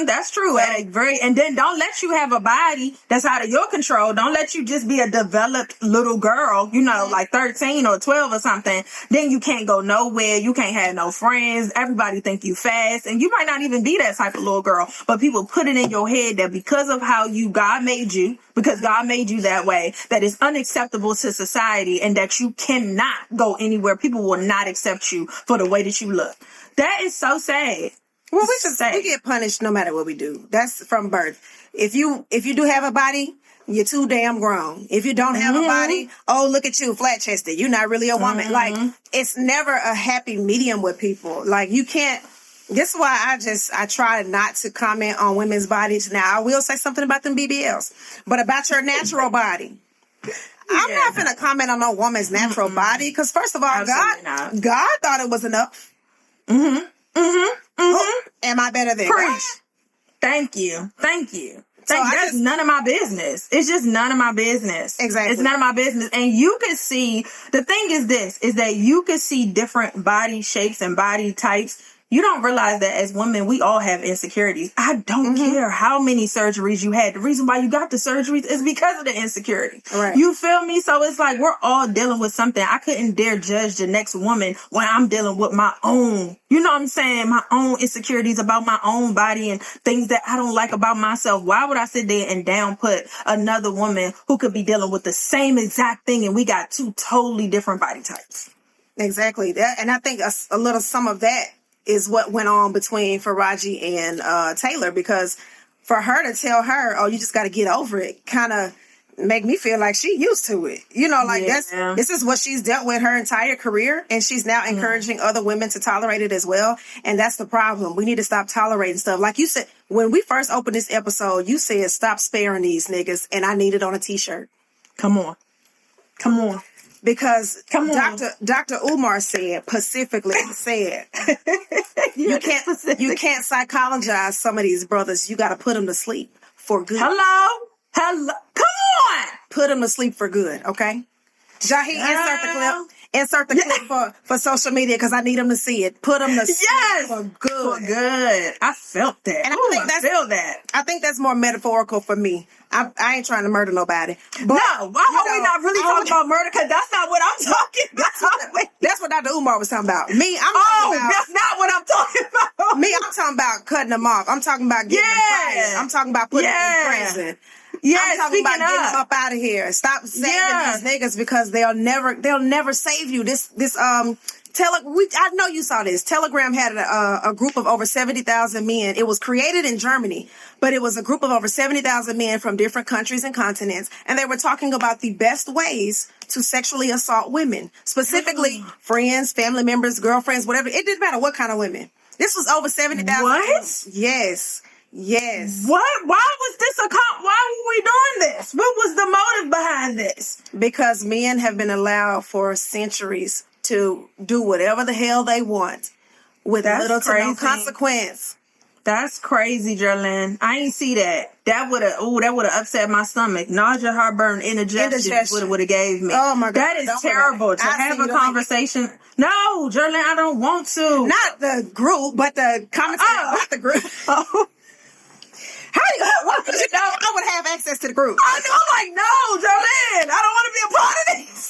That's true. And then don't let you have a body that's out of your control. Don't let you just be a developed little girl, like 13 or 12 or something. Then you can't go nowhere. You can't have no friends. Everybody think you fast. And you might not even be that type of little girl. But people put it in your head that because of how God made you that way, that is unacceptable to society and that you cannot go anywhere. People will not accept you for the way that you look. That is so sad. Well, we get punished no matter what we do. That's from birth. If you do have a body, you're too damn grown. If you don't have a body, look at you, flat chested. You're not really a woman. Like, it's never a happy medium with people. Like, you can't. This is why I try not to comment on women's bodies. Now, I will say something about them BBLs, but about your natural body. I'm not going to comment on no woman's natural body because, first of all, God thought it was enough. Am I better than God? Thank you. That's none of my business. It's just none of my business. Exactly. It's none of my business. And you can see, the thing is that you can see different body shapes and body types. You don't realize that as women, we all have insecurities. I don't care how many surgeries you had. The reason why you got the surgeries is because of the insecurity. Right. You feel me? So it's like we're all dealing with something. I couldn't dare judge the next woman when I'm dealing with my own, my own insecurities about my own body and things that I don't like about myself. Why would I sit there and downput another woman who could be dealing with the same exact thing and we got two totally different body types? Exactly. And I think some of that is what went on between Faraji and Taylor, because for her to tell her, you just got to get over it, kind of make me feel like she used to it. This is what she's dealt with her entire career, and she's now encouraging other women to tolerate it as well. And that's the problem. We need to stop tolerating stuff. Like you said, when we first opened this episode, you said, stop sparing these niggas, and I need it on a t-shirt. Come on. Because Dr. Umar specifically said, you can't psychologize some of these brothers. You got to put them to sleep for good. Hello. Come on. Put them to sleep for good. Okay. Jahi, insert the clip for social media because I need them to see it. Put them to sleep for good. For good. I felt that. And I think that's more metaphorical for me. I ain't trying to murder nobody. But, I hope we're not really talking about murder because that's not what I'm talking about. That's what Dr. Umar was talking about. Me, that's not what I'm talking about. Me, I'm talking about cutting them off. I'm talking about getting them fired. I'm talking about putting them in prison. Yeah, I'm talking about getting them up out of here. Stop saving these niggas because they'll never save you. I know you saw this. Telegram had a group of over 70,000 men. It was created in Germany, but it was a group of over 70,000 men from different countries and continents. And they were talking about the best ways to sexually assault women, specifically friends, family members, girlfriends, whatever. It didn't matter what kind of women. This was over 70,000. What? Yes. What? Why was this why were we doing this? What was the motive behind this? Because men have been allowed for centuries to do whatever the hell they want with little to no consequence. That's crazy, Jerrilyn. I ain't see that. That would have upset my stomach. Nausea, heartburn, indigestion would have gave me. Oh my God. That is terrible to have a conversation. No, Jerrilyn, I don't want to. Not the group, but the commentary about the group. How do you, what would you know I would have access to the group? I know, I'm like, no, Jerrilyn, I don't want to be a part of this.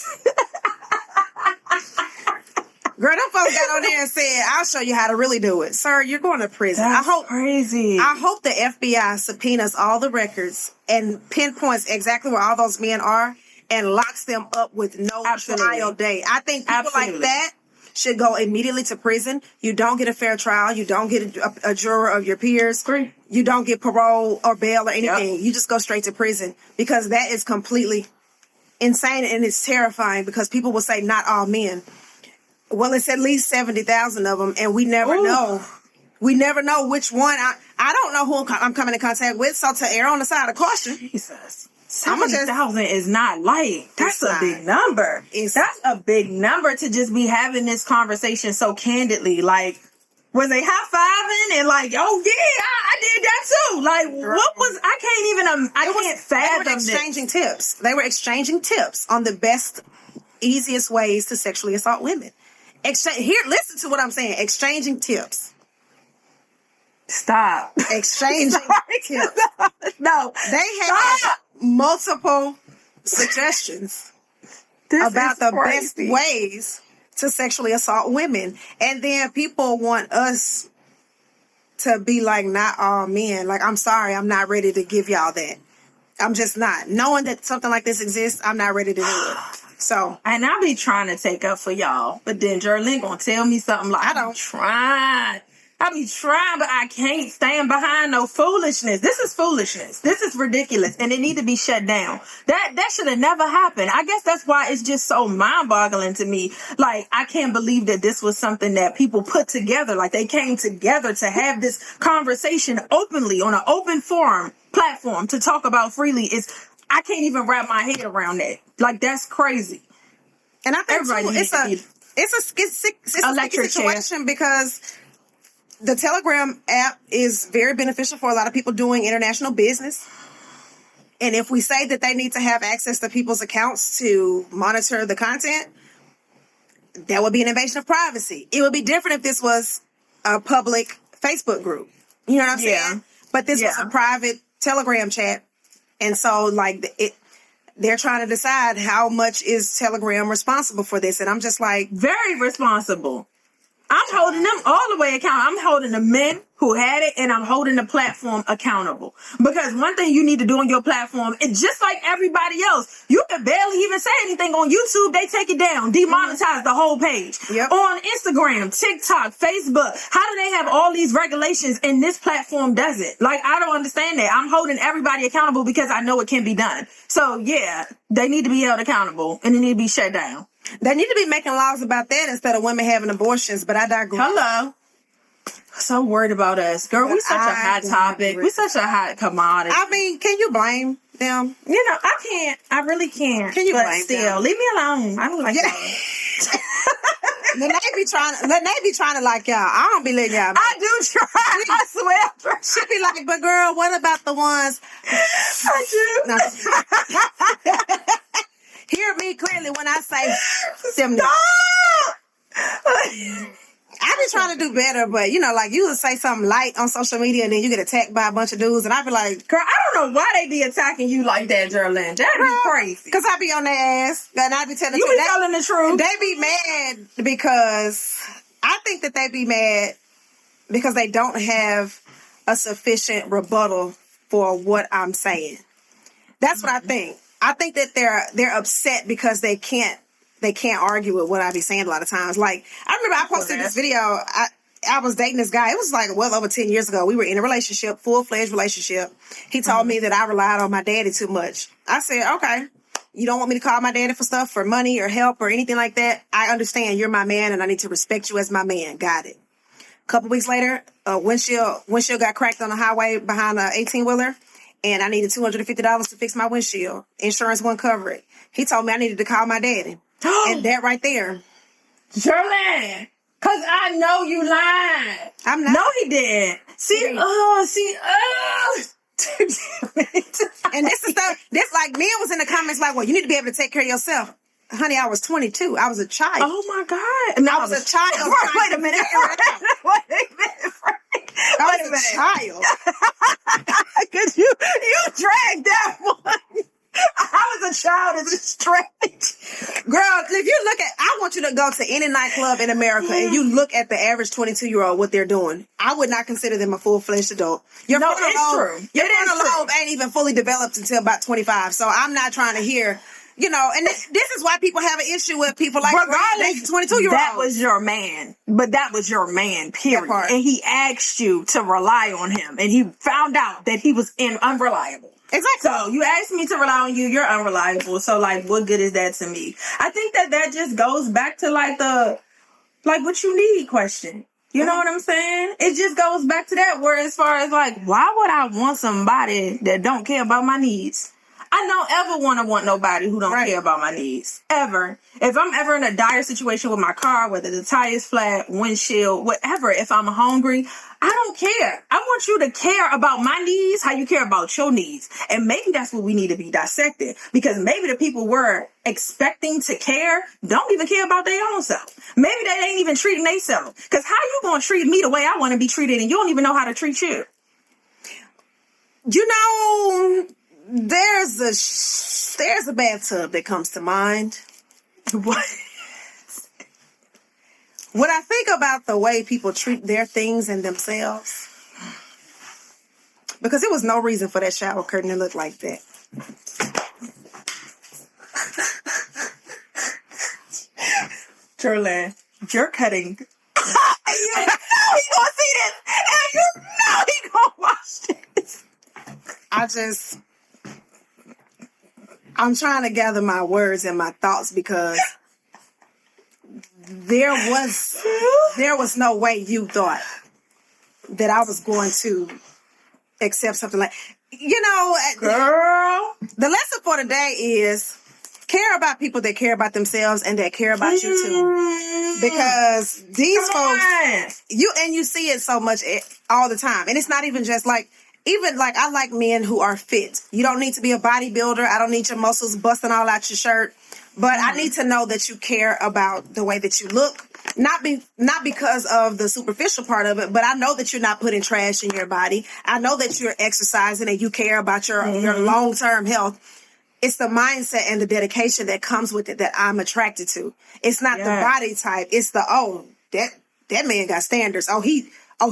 Girl, them folks got on there and said, I'll show you how to really do it. Sir, you're going to prison. That's crazy. I hope the FBI subpoenas all the records and pinpoints exactly where all those men are and locks them up with no trial date. I think people like that should go immediately to prison. You don't get a fair trial. You don't get a juror of your peers. You don't get parole or bail or anything. You just go straight to prison because that is completely insane and it's terrifying because people will say not all men. Well, it's at least 70,000 of them, and we never know. We never know which one. I don't know who I'm coming in contact with, so to err on the side of caution. Jesus. 70,000 is not light. That's a big number. That's a big number to just be having this conversation so candidly. Like, was they high-fiving and like, oh, yeah, I did that too. Like, what was, I can't fathom this. They were exchanging tips. They were exchanging tips on the best, easiest ways to sexually assault women. Listen to what I'm saying. Exchanging tips. Stop. Exchanging tips. No. They had multiple suggestions about the best ways to sexually assault women. And then people want us to be like, not all men. Like, I'm sorry, I'm not ready to give y'all that. I'm just not. Knowing that something like this exists, I'm not ready to do it. So, and I be trying to take up for y'all, but then Jerrilyn gonna tell me something like, I be trying, but I can't stand behind no foolishness. This is foolishness. This is ridiculous, and it need to be shut down. That should have never happened. I guess that's why it's just so mind-boggling to me. Like, I can't believe that this was something that people put together. Like, they came together to have this conversation openly on an open forum platform to talk about freely. I can't even wrap my head around that. Like, that's crazy. And I think it's a sticky situation because the Telegram app is very beneficial for a lot of people doing international business. And if we say that they need to have access to people's accounts to monitor the content, that would be an invasion of privacy. It would be different if this was a public Facebook group. You know what I'm saying? But this was a private Telegram chat. And so, like, they're trying to decide how much is Telegram responsible for this. And I'm just like, very responsible. I'm holding them all the way accountable. I'm holding the men who had it, and I'm holding the platform accountable. Because one thing you need to do on your platform, it's just like everybody else. You can barely even say anything on YouTube. They take it down, demonetize the whole page. On Instagram, TikTok, Facebook. How do they have all these regulations and this platform doesn't? Like, I don't understand that. I'm holding everybody accountable because I know it can be done. So, yeah, they need to be held accountable, and they need to be shut down. They need to be making laws about that instead of women having abortions, but I digress. Hello. So worried about us. Girl, we such a hot topic. We such a hot commodity. I mean, can you blame them? You know, I can't. I really can't. Can you blame them? Leave me alone. I don't like that. Lynee be trying to like y'all. I don't be letting y'all. I do try. I swear. She be like, but girl, what about the ones? I do. No. Hear me clearly when I say them. I be trying to do better, but you know, like you would say something light on social media and then you get attacked by a bunch of dudes, and I be like, girl, I don't know why they be attacking you like that, Jerrilyn. That'd be crazy. Because I be on their ass and I be telling you be telling the truth. They be mad because I think that they be mad because they don't have a sufficient rebuttal for what I'm saying. That's what I think. I think that they're upset because they can't argue with what I be saying a lot of times. Like, I remember I posted this video. I was dating this guy. It was like well over 10 years ago. We were in a relationship, full-fledged relationship. He told me that I relied on my daddy too much. I said, okay, you don't want me to call my daddy for stuff, for money or help or anything like that? I understand you're my man and I need to respect you as my man. Got it. A couple weeks later, windshield got cracked on the highway behind an 18-wheeler. And I needed $250 to fix my windshield. Insurance wouldn't cover it. He told me I needed to call my daddy. And that right there. Jerrilyn, because I know you lied. I'm not. No, he didn't. And this is stuff, this like men was in the comments like, well, you need to be able to take care of yourself. Honey, I was 22. I was a child. Oh my God. And I was a child. Wait a minute. I was a child. Good drag that one. I was a child as a stretch. Girl, if you look at, I want you to go to any nightclub in America and you look at the average 22-year-old, what they're doing. I would not consider them a full-fledged adult. Your No, frontal it's lobe, true. Your It is frontal true. lobe ain't even fully developed until about 25. So I'm not trying to hear, you know, and this is why people have an issue with people like Regardless, 22-year-olds. that was your man. But that was your man, period. part. And he asked you to rely on him. And he found out that he was unreliable. Exactly. So you asked me to rely on you, you're unreliable. So like, what good is that to me? I think that just goes back to like what you need question. You know what I'm saying? It just goes back to that where as far as like, why would I want somebody that don't care about my needs? I don't ever want nobody who don't care about my needs. Ever. If I'm ever in a dire situation with my car, whether the tire's flat, windshield, whatever, if I'm hungry, I don't care. I want you to care about my needs, how you care about your needs. And maybe that's what we need to be dissecting. Because maybe the people we're expecting to care don't even care about their own self. Maybe they ain't even treating themselves. Because how you going to treat me the way I want to be treated and you don't even know how to treat you? You know, there's a bathtub that comes to mind. What? When I think about the way people treat their things and themselves, because there was no reason for that shower curtain to look like that. Jerrilyn, you're cutting. You know he gonna see this, and you know he gonna watch this. I'm trying to gather my words and my thoughts because there was no way you thought that I was going to accept something like, you know, Girl. the lesson for today is care about people that care about themselves and that care about you too. Because these folks, you see it so much all the time. And it's not even just like, even like, I like men who are fit. You don't need to be a bodybuilder. I don't need your muscles busting all out your shirt. But I need to know that you care about the way that you look. Not because of the superficial part of it, but I know that you're not putting trash in your body. I know that you're exercising and you care about your long-term health. It's the mindset and the dedication that comes with it that I'm attracted to. It's not the body type. It's the, that man got standards.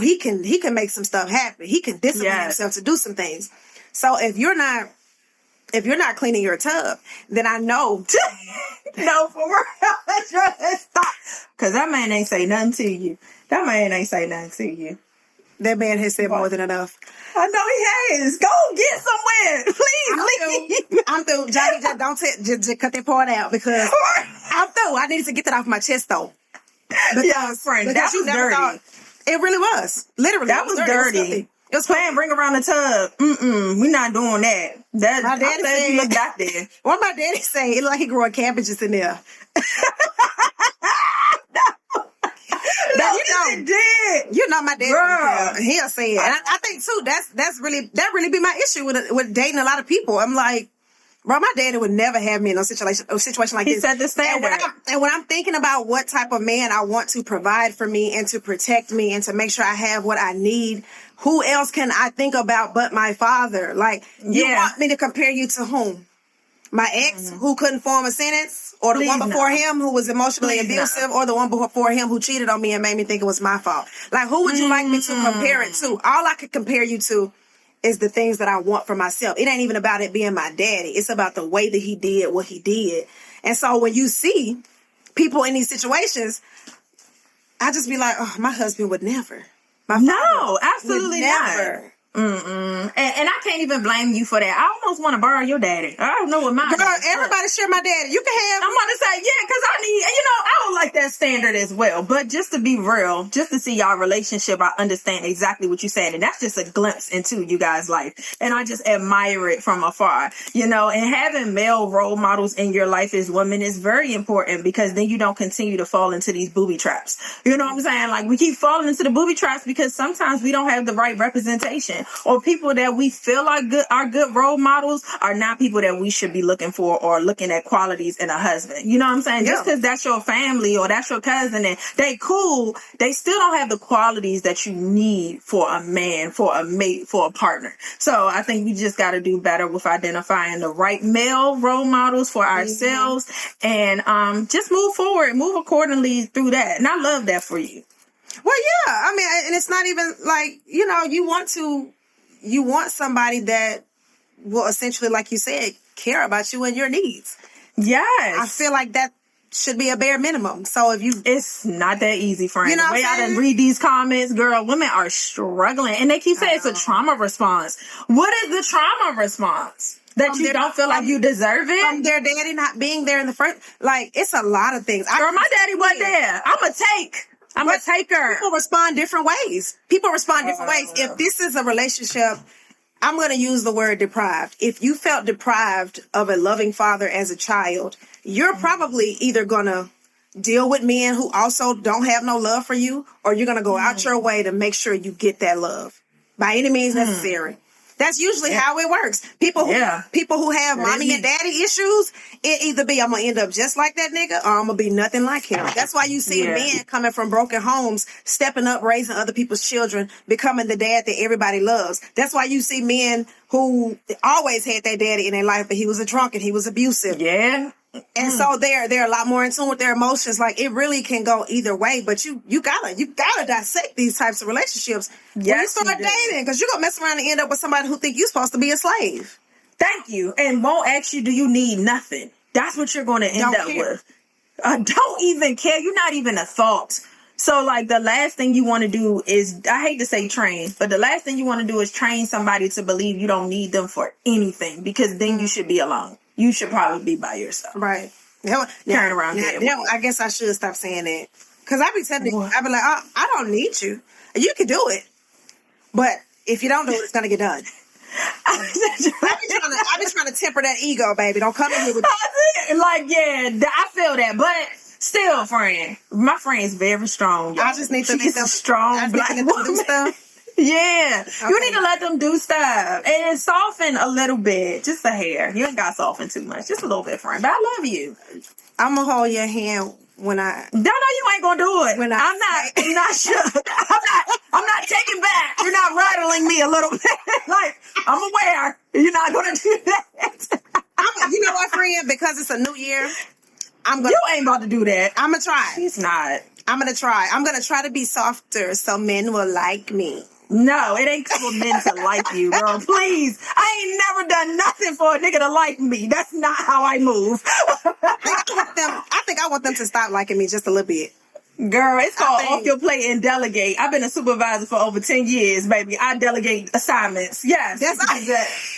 He can make some stuff happen. He can discipline himself to do some things. So if you're not cleaning your tub, then I know. No, for real. Stop. Because that man ain't say nothing to you. That man ain't say nothing to you. That man has said more than enough. I know he has. Go get somewhere. Please leave. I'm through. Johnny, just cut that part out because I'm through. I needed to get that off my chest though. Because, friend, that was dirty. It really was. Literally. That was dirty. It was playing bring around the tub. We're not doing that. That my daddy said you look back there. What my daddy say? It like he growing cabbages in there. You know my daddy. He'll say it. And I think too, that really be my issue with dating a lot of people. I'm like, bro, my daddy would never have me in a situation like this. He set the standard. And when I'm thinking about what type of man I want to provide for me and to protect me and to make sure I have what I need, who else can I think about but my father? Like, you want me to compare you to whom? My ex who couldn't form a sentence? Or the one before him who was emotionally abusive? Or the one before him who cheated on me and made me think it was my fault? Like, who would you like me to compare it to? All I could compare you to is the things that I want for myself. It ain't even about it being my daddy. It's about the way that he did what he did. And so when you see people in these situations, I just be like, oh, my husband would never. No, absolutely never. not. And I can't even blame you for that. I almost want to borrow your daddy. I don't know what my girl, everybody share my daddy. You can have. I'm about to say, because I need, I don't like that standard as well. But just to be real, just to see y'all relationship, I understand exactly what you're saying. And that's just a glimpse into you guys' life. And I just admire it from afar. And having male role models in your life as women is very important because then you don't continue to fall into these booby traps. You know what I'm saying? Like, we keep falling into the booby traps because sometimes we don't have the right representation. men or people that we feel are good role models are not people that we should be looking for or looking at qualities in a husband. You know what I'm saying? Just because that's your family or that's your cousin and they cool, they still don't have the qualities that you need for a man, for a mate, for a partner. So I think we just got to do better with identifying the right male role models for ourselves and just move forward, move accordingly through that. And I love that for you. Well, yeah. I mean, and it's not even like, you want somebody that will essentially, like you said, care about you and your needs. Yes. I feel like that should be a bare minimum. So it's not that easy, friend. You know the way I done read these comments, girl, women are struggling. And they keep saying it's a trauma response. What is the trauma response? That you don't feel like you deserve it? From their daddy not being there in the first, like, it's a lot of things. Girl, my daddy wasn't there. I'm a taker. People respond different ways. If this is a relationship, I'm going to use the word deprived. If you felt deprived of a loving father as a child, you're probably either going to deal with men who also don't have no love for you, or you're going to go out your way to make sure you get that love by any means necessary. That's usually how it works. People who have mommy and daddy issues, it either be I'm going to end up just like that nigga or I'm going to be nothing like him. That's why you see men coming from broken homes, stepping up, raising other people's children, becoming the dad that everybody loves. That's why you see men who always had their daddy in their life, but he was a drunk and he was abusive. Yeah. And so they're a lot more in tune with their emotions. Like, it really can go either way, but you gotta dissect these types of relationships when you start dating, because you're gonna mess around and end up with somebody who think you're supposed to be a slave. Thank you. And won't ask you, do you need nothing? That's what you're gonna end up with. Don't even care. You're not even a thought. So, like, the last thing you want to do is, I hate to say train, but the last thing you want to do is train somebody to believe you don't need them for anything, because then you should be alone. You should probably be by yourself. Right. Turn around here. I guess I should stop saying that. Because I be telling you, I be like, I don't need you. You can do it. But if you don't do it, it's going to get done. I be trying to temper that ego, baby. Don't come in here with I feel that. But still, friend, my friend is very strong. Y'all. I just need to She's a strong black woman. Stuff. Yeah, okay. You need to let them do stuff and soften a little bit, just a hair. You ain't got to soften too much, just a little bit, friend. But I love you. I'm gonna hold your hand when I. No, you ain't gonna do it. I'm not sure. I'm not taking back. You're not rattling me a little bit. Like, I'm aware you're not gonna do that. You know what, friend? Because it's a new year, You ain't about to do that. I'm gonna try. She's not. I'm gonna try. I'm gonna try to be softer so men will like me. No, it ain't for men to like you, girl. Please. I ain't never done nothing for a nigga to like me. That's not how I move. I think I want them to stop liking me just a little bit. Girl, it's called off your plate and delegate. I've been a supervisor for over 10 years, baby. I delegate assignments. Yes.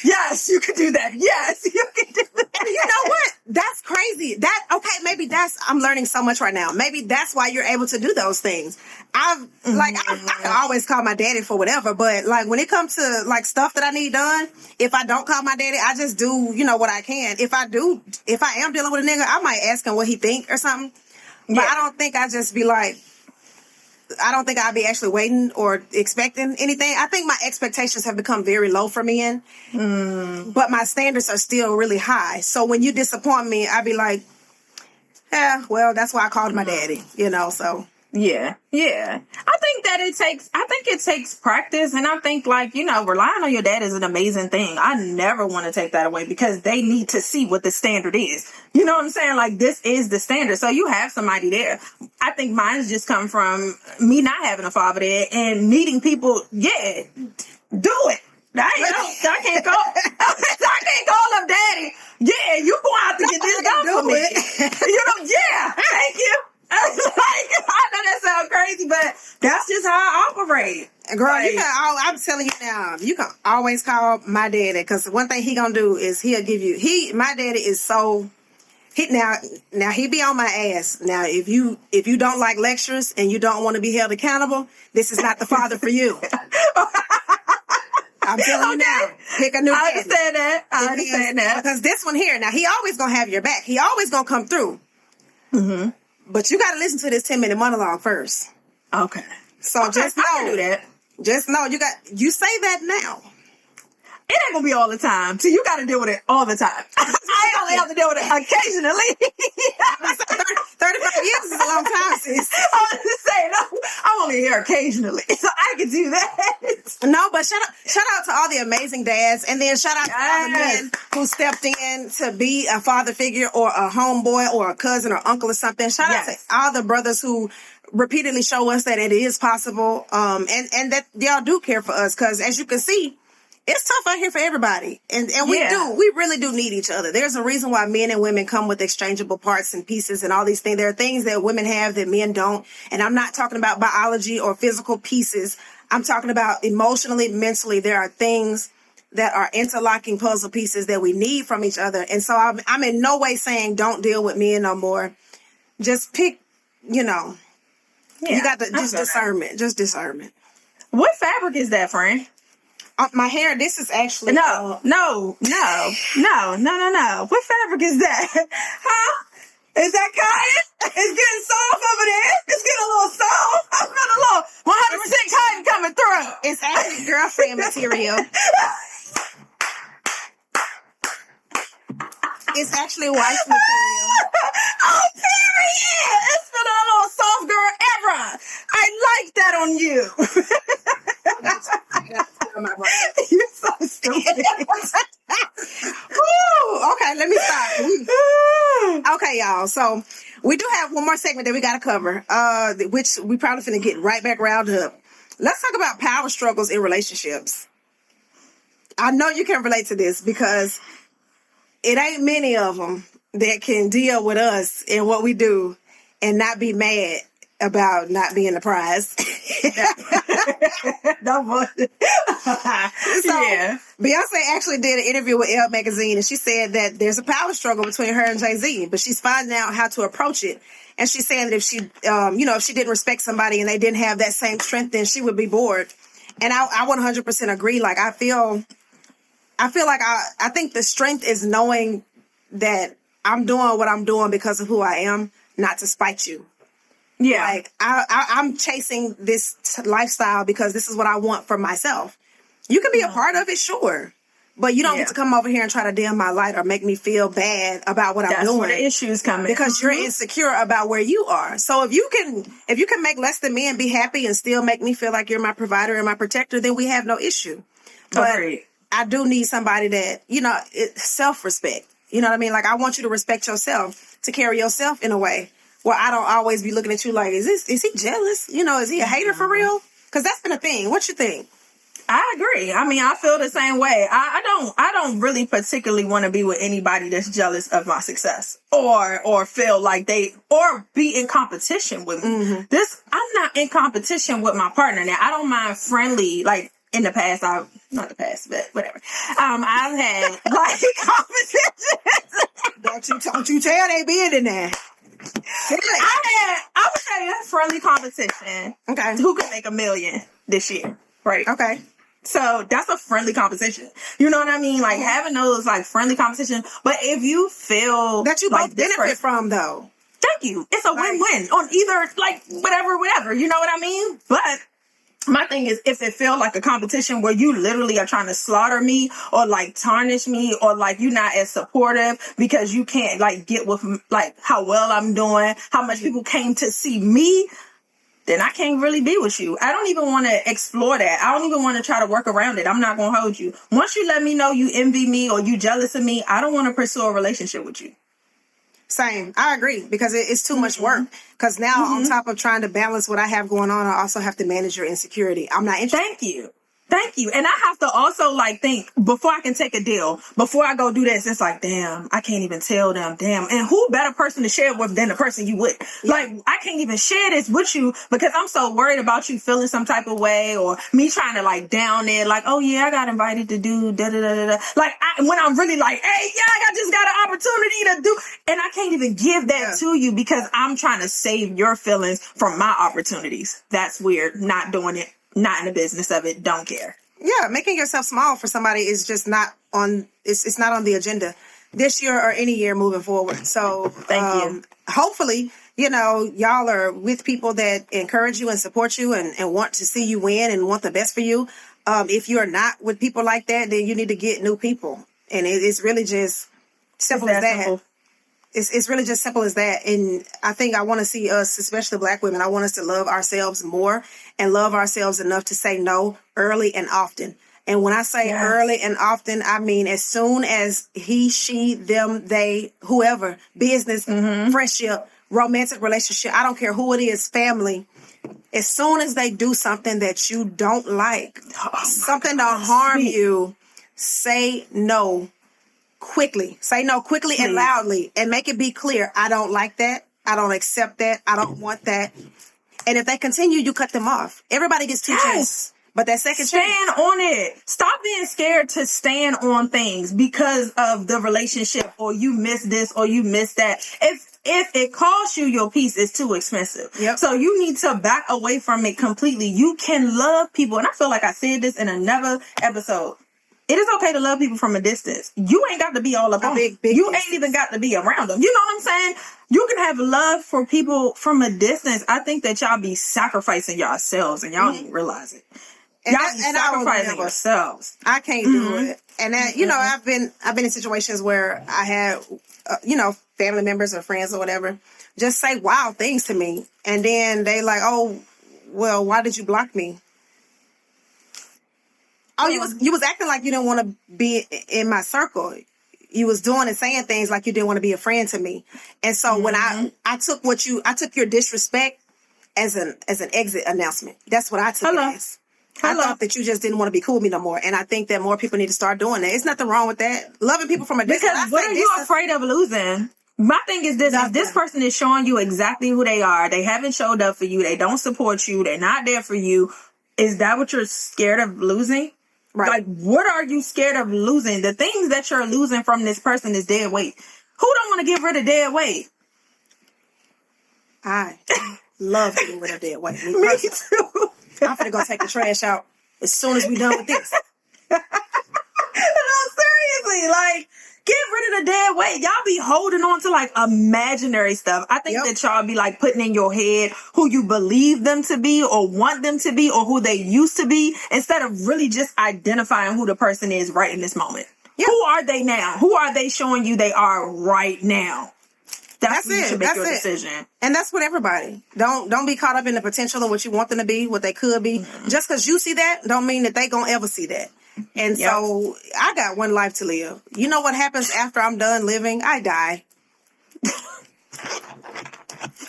Yes, you can do that. Yes, you can do that. You know what? That's crazy. Maybe I'm learning so much right now. Maybe that's why you're able to do those things. I can always call my daddy for whatever, but like when it comes to like stuff that I need done, if I don't call my daddy, I just do, what I can. If I am dealing with a nigga, I might ask him what he think or something. But I don't think I'd be actually waiting or expecting anything. I think my expectations have become very low for men, but my standards are still really high. So when you disappoint me, I'd be like, well, that's why I called my daddy, so. Yeah. I think it takes practice, and I think relying on your dad is an amazing thing. I never want to take that away because they need to see what the standard is. You know what I'm saying? Like, this is the standard. So you have somebody there. I think mine's just come from me not having a father there and needing people. Yeah, do it. I can't call him daddy. Yeah, you going to have to get this done for me. Thank you. I know that sounds crazy, but that's just how I operate. Girl, I'm telling you now, you can always call my daddy, because one thing he gonna do is he'll give you, my daddy is so, now he be on my ass. Now, if you don't like lectures and you don't want to be held accountable, this is not the father for you. I'm telling you now, pick a new I understand that. Because this one here, now he always gonna have your back. He always gonna come through. Mm-hmm. But you got to listen to this 10-minute monologue first. Okay. So just know. I can do that. Just know you say that now. It ain't gonna be all the time. So you got to deal with it all the time. I only have to deal with it occasionally. 35 years is a long time, sis. I was just saying, I'm only here occasionally, so I can do that. No, but shout out to all the amazing dads, and then shout out to all the men who stepped in to be a father figure or a homeboy or a cousin or uncle or something. Shout out to all the brothers who repeatedly show us that it is possible, and that y'all do care for us, because as you can see, it's tough out here for everybody. And we really do need each other. There's a reason why men and women come with exchangeable parts and pieces and all these things. There are things that women have that men don't. And I'm not talking about biology or physical pieces. I'm talking about emotionally, mentally. There are things that are interlocking puzzle pieces that we need from each other. And so I'm in no way saying don't deal with men no more. Just pick, you got to just discernment. Just discernment. What fabric is that, friend? My hair, this is actually... No. What fabric is that? Huh? Is that cotton? It's getting soft over there. It's getting a little soft. I'm feeling a little 100% cotton coming through. It's actually girlfriend material. It's actually wife material. Oh, period. It's been a little soft girl era. I like that on you. You're so stupid. Woo, okay, let me stop. Okay, y'all. So we do have one more segment that we got to cover, which we probably finna get right back round up. Let's talk about power struggles in relationships. I know you can relate to this because it ain't many of them that can deal with us and what we do and not be mad about not being the prize. Beyonce actually did an interview with Elle magazine, and she said that there's a power struggle between her and Jay-Z, but she's finding out how to approach it. And she's saying that if she, if she didn't respect somebody and they didn't have that same strength, then she would be bored. And I 100% agree. Like, I think the strength is knowing that I'm doing what I'm doing because of who I am, not to spite you. Yeah. Like, I'm chasing this lifestyle because this is what I want for myself. You can be a part of it, sure. But you don't get to come over here and try to dim my light or make me feel bad about what I'm doing. That's where the issues come in. Because you're insecure about where you are. So if you can make less than me and be happy and still make me feel like you're my provider and my protector, then we have no issue. But I do need somebody that, it's self-respect. You know what I mean? Like, I want you to respect yourself, to carry yourself in a way where I don't always be looking at you like, is he jealous? Is he a hater for real? Because that's been a thing. What you think? I agree. I mean, I feel the same way. I don't really particularly want to be with anybody that's jealous of my success or feel like or be in competition with me. Mm-hmm. I'm not in competition with my partner now. I don't mind friendly, like in the past, not the past, but whatever. I've had like competition. Don't you tell they being in there. I would say that's friendly competition. Okay. Who could make $1 million this year? Right. Okay. So that's a friendly competition. You know what I mean? Like having those like friendly competition. But if you feel that you both benefit from though. Thank you. It's a win-win on either like whatever. You know what I mean? But my thing is, if it feels like a competition where you literally are trying to slaughter me or like tarnish me or like you're not as supportive because you can't like get with like how well I'm doing, how much people came to see me, then I can't really be with you. I don't even want to explore that. I don't even want to try to work around it. I'm not going to hold you. Once you let me know you envy me or you jealous of me, I don't want to pursue a relationship with you. Same. I agree because it's too much work. Because now on top of trying to balance what I have going on, I also have to manage your insecurity. I'm not interested. Thank you. And I have to also like think before I can take a deal, before I go do this, it's like, damn, I can't even tell them. Damn. And who better person to share it with than the person you with? Yeah. Like, I can't even share this with you because I'm so worried about you feeling some type of way or me trying to like down it. Like, oh yeah, I got invited to do da da da da. Like when I'm really like, hey, yeah, I just got an opportunity to do, and I can't even give that to you because I'm trying to save your feelings from my opportunities. That's weird. Not doing it. Not in the business of it. Don't care. Yeah, making yourself small for somebody is just not on. It's not on the agenda this year or any year moving forward. So thank you. Hopefully, y'all are with people that encourage you and support you and want to see you win and want the best for you. If you're not with people like that, then you need to get new people. And it's really just simple as that. Simple. It's really just simple as that. And I think I want to see us, especially Black women, I want us to love ourselves more and love ourselves enough to say no early and often. And when I say early and often, I mean as soon as he, she, them, they, whoever, business, friendship, romantic relationship, I don't care who it is, family, as soon as they do something that you don't like, something to harm you, say no quickly. Say no quickly and loudly and make it be clear. I don't like that. I don't accept that. I don't want that. And if they continue, you cut them off. Everybody gets two chances. But that second stand on it. Stop being scared to stand on things because of the relationship, or you miss this or you miss that. If it costs you your peace, it's too expensive. Yep. So you need to back away from it completely. You can love people. And I feel like I said this in another episode. It is okay to love people from a distance. You ain't got to be all up on them. You ain't even got to be around them. You know what I'm saying? You can have love for people from a distance. I think that y'all be sacrificing yourselves and y'all don't even realize it. Y'all be sacrificing yourselves. I can't do it. And that, I've been in situations where I had, family members or friends or whatever, just say wild things to me. And then they like, oh, well, why did you block me? Oh, you was acting like you didn't want to be in my circle. You was doing and saying things like you didn't want to be a friend to me. And so when I took your disrespect as an exit announcement. That's what I took it as. I thought that you just didn't want to be cool with me no more. And I think that more people need to start doing that. There's nothing wrong with that. Loving people from a distance. Because what are you afraid of losing? My thing is this. If this person is showing you exactly who they are, they haven't showed up for you, they don't support you, they're not there for you, is that what you're scared of losing? Right. Like, what are you scared of losing? The things that you're losing from this person is dead weight. Who don't want to get rid of dead weight? I love getting rid of dead weight. Me too. I'm finna go take the trash out as soon as we done with this. No, seriously, like, get rid of the dead weight. Y'all be holding on to like imaginary stuff. I think that y'all be like putting in your head who you believe them to be or want them to be or who they used to be instead of really just identifying who the person is right in this moment. Yep. Who are they now? Who are they showing you they are right now? That's when you should make your decision. And that's with everybody. Don't be caught up in the potential of what you want them to be, what they could be. Mm-hmm. Just because you see that don't mean that they gonna ever see that. And so I got one life to live. You know what happens after I'm done living? I die.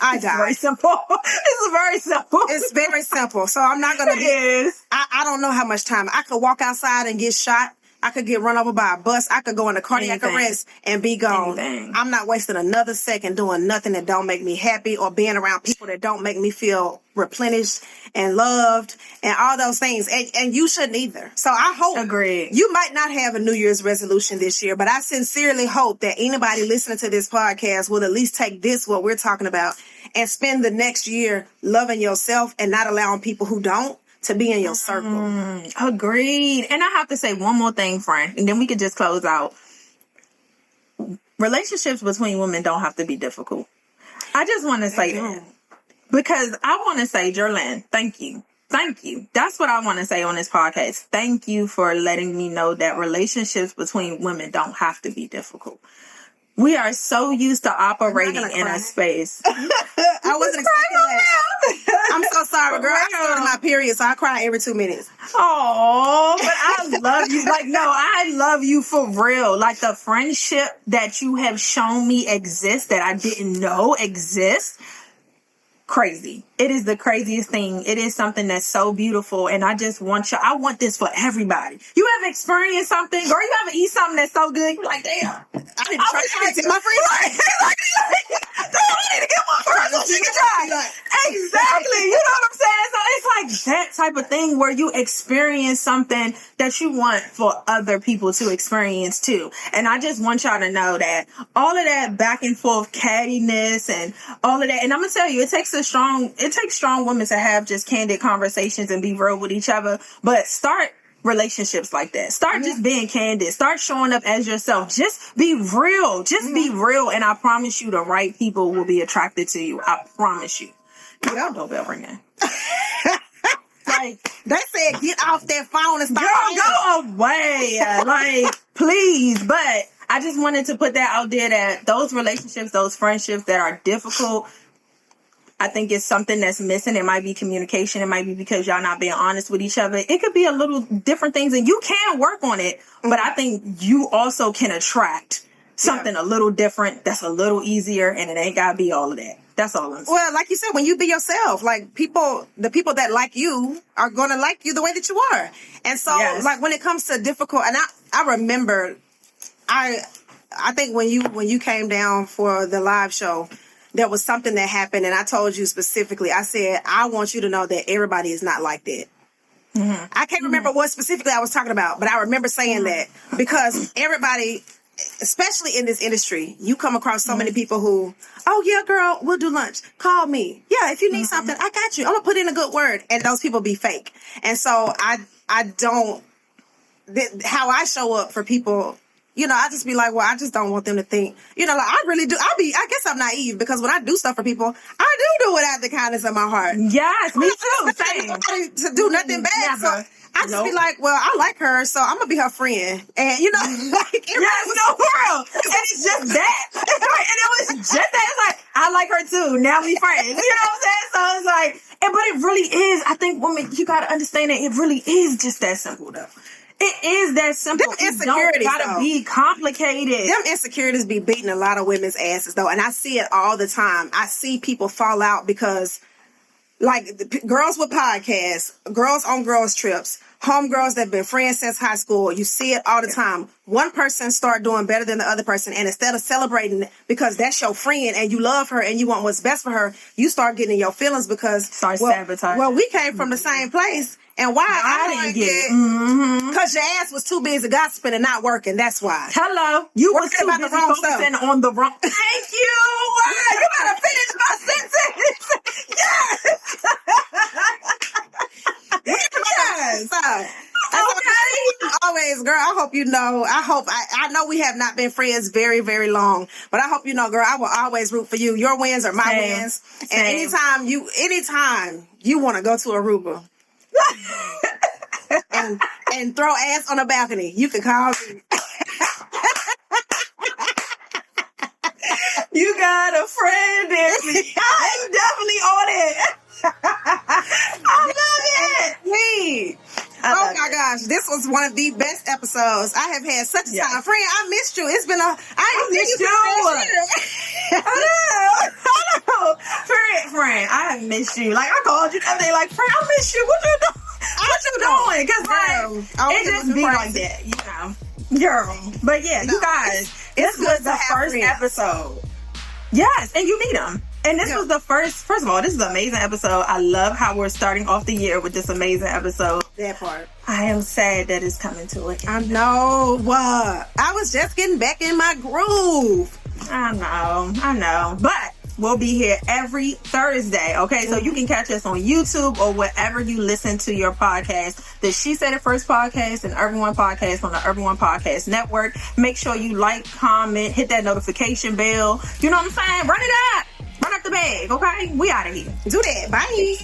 I die. It's very simple. It's very simple. It's very simple. So I'm not gonna be. I don't know how much time. I could walk outside and get shot. I could get run over by a bus. I could go into cardiac arrest and be gone. I'm not wasting another second doing nothing that don't make me happy or being around people that don't make me feel replenished and loved and all those things. And you shouldn't either. So I hope you might not have a New Year's resolution this year, but I sincerely hope that anybody listening to this podcast will at least take this, what we're talking about, and spend the next year loving yourself and not allowing people who don't to be in your circle. Agreed. And I have to say one more thing, friend, and then we could just close out. Relationships between women don't have to be difficult. I just want to say that. Because I want to say, Jerrilyn, thank you. Thank you. That's what I want to say on this podcast. Thank you for letting me know that relationships between women don't have to be difficult. We are so used to operating in a space. I wasn't expecting that. I'm so sorry, girl. I started my period, so I cry every 2 minutes. Oh, but I love you. Like, no, I love you for real. Like, the friendship that you have shown me exists that I didn't know exists. Crazy. It is the craziest thing. It is something that's so beautiful. And I just want you, I want this for everybody. You ever experienced something, or you ever eat something that's so good, you're like, damn, I need to try my friend. I need to get one first so she can try. Exactly. You know what I'm saying? So it's like that type of thing where you experience something that you want for other people to experience too. And I just want y'all to know that all of that back and forth cattiness and all of that, and I'm going to tell you, it takes strong women to have just candid conversations and be real with each other. But start relationships like that. Start just being candid. Start showing up as yourself. Just be real. Just be real. And I promise you the right people will be attracted to you. I promise you. Your doorbell ringing. Like, they said, get off that phone and start. Girl, go away. Like, please. But I just wanted to put that out there that those relationships, those friendships that are difficult, I think it's something that's missing. It might be communication. It might be because y'all not being honest with each other. It could be a little different things, and you can work on it. But I think you also can attract something a little different that's a little easier, and it ain't gotta be all of that. That's all I'm saying. Well, like you said, when you be yourself, like the people that like you are going to like you the way that you are. And so, like, when it comes to difficult, and I remember, I think when you came down for the live show, there was something that happened, and I told you specifically, I said, I want you to know that everybody is not like that. I can't remember what specifically I was talking about, but I remember saying that because everybody, especially in this industry, you come across so many people who, oh yeah, girl, we'll do lunch. Call me. Yeah, if you need something, I got you. I'm gonna put in a good word. And those people be fake. And so I don't, how I show up for people, you know, I just be like, well, I just don't want them to think, you know, like I really do. I guess I'm naive because when I do stuff for people, I do it out of the kindness of my heart. Yes, me too. Same. To do nothing bad. So I just be like, well, I like her, so I'm gonna be her friend. And you know, like, yes, no, girl. And it's just that. And it was just that. It's like, I like her too. Now we friends. You know what I'm saying? So it's like, but it really is. I think women, you gotta understand that it really is just that simple though. It is that simple. Them insecurities gotta be complicated. Them insecurities be beating a lot of women's asses though, and I see it all the time. I see people fall out because, like, girls with podcasts, girls on girls trips, homegirls that have been friends since high school. You see it all the time. One person start doing better than the other person, and instead of celebrating it because that's your friend and you love her and you want what's best for her, you start getting in your feelings because sabotage. Well, we came from the same place. And why I didn't get it? Because your ass was too busy gossiping and not working. That's why. Hello. You were too about busy the wrong focusing stuff. on the wrong. Thank you. You gotta finish my sentence. Yes. Yes. Okay. Always, girl, I hope you know. I know we have not been friends very, very long, but I hope you know, girl, I will always root for you. Your wins are my wins. And anytime you want to go to Aruba, and throw ass on a balcony, you can call me. You got a friend in me. I'm definitely on it. I love it. Me. Oh my gosh, this was one of the best episodes. I have had such a time. Friend, I missed you. It's been I missed you. I know. Friend, I have missed you. Like, I called you the other day, like, friend, I miss you. What you doing? What you doing? Because, like, it just be like that, you know. Girl. But yeah, you guys, this was the first episode. Yes, and you need them. And this was the first of all, this is an amazing episode. I love how we're starting off the year with this amazing episode. That part. I am sad that it's coming to it. I know. I was just getting back in my groove. I know. But we'll be here every Thursday, okay? So you can catch us on YouTube or wherever you listen to your podcast. The She Said It First podcast and Urban One podcast on the Urban One Podcast Network. Make sure you like, comment, hit that notification bell. You know what I'm saying? Run it up. Run up the bag, okay? We out of here. Do that. Bye.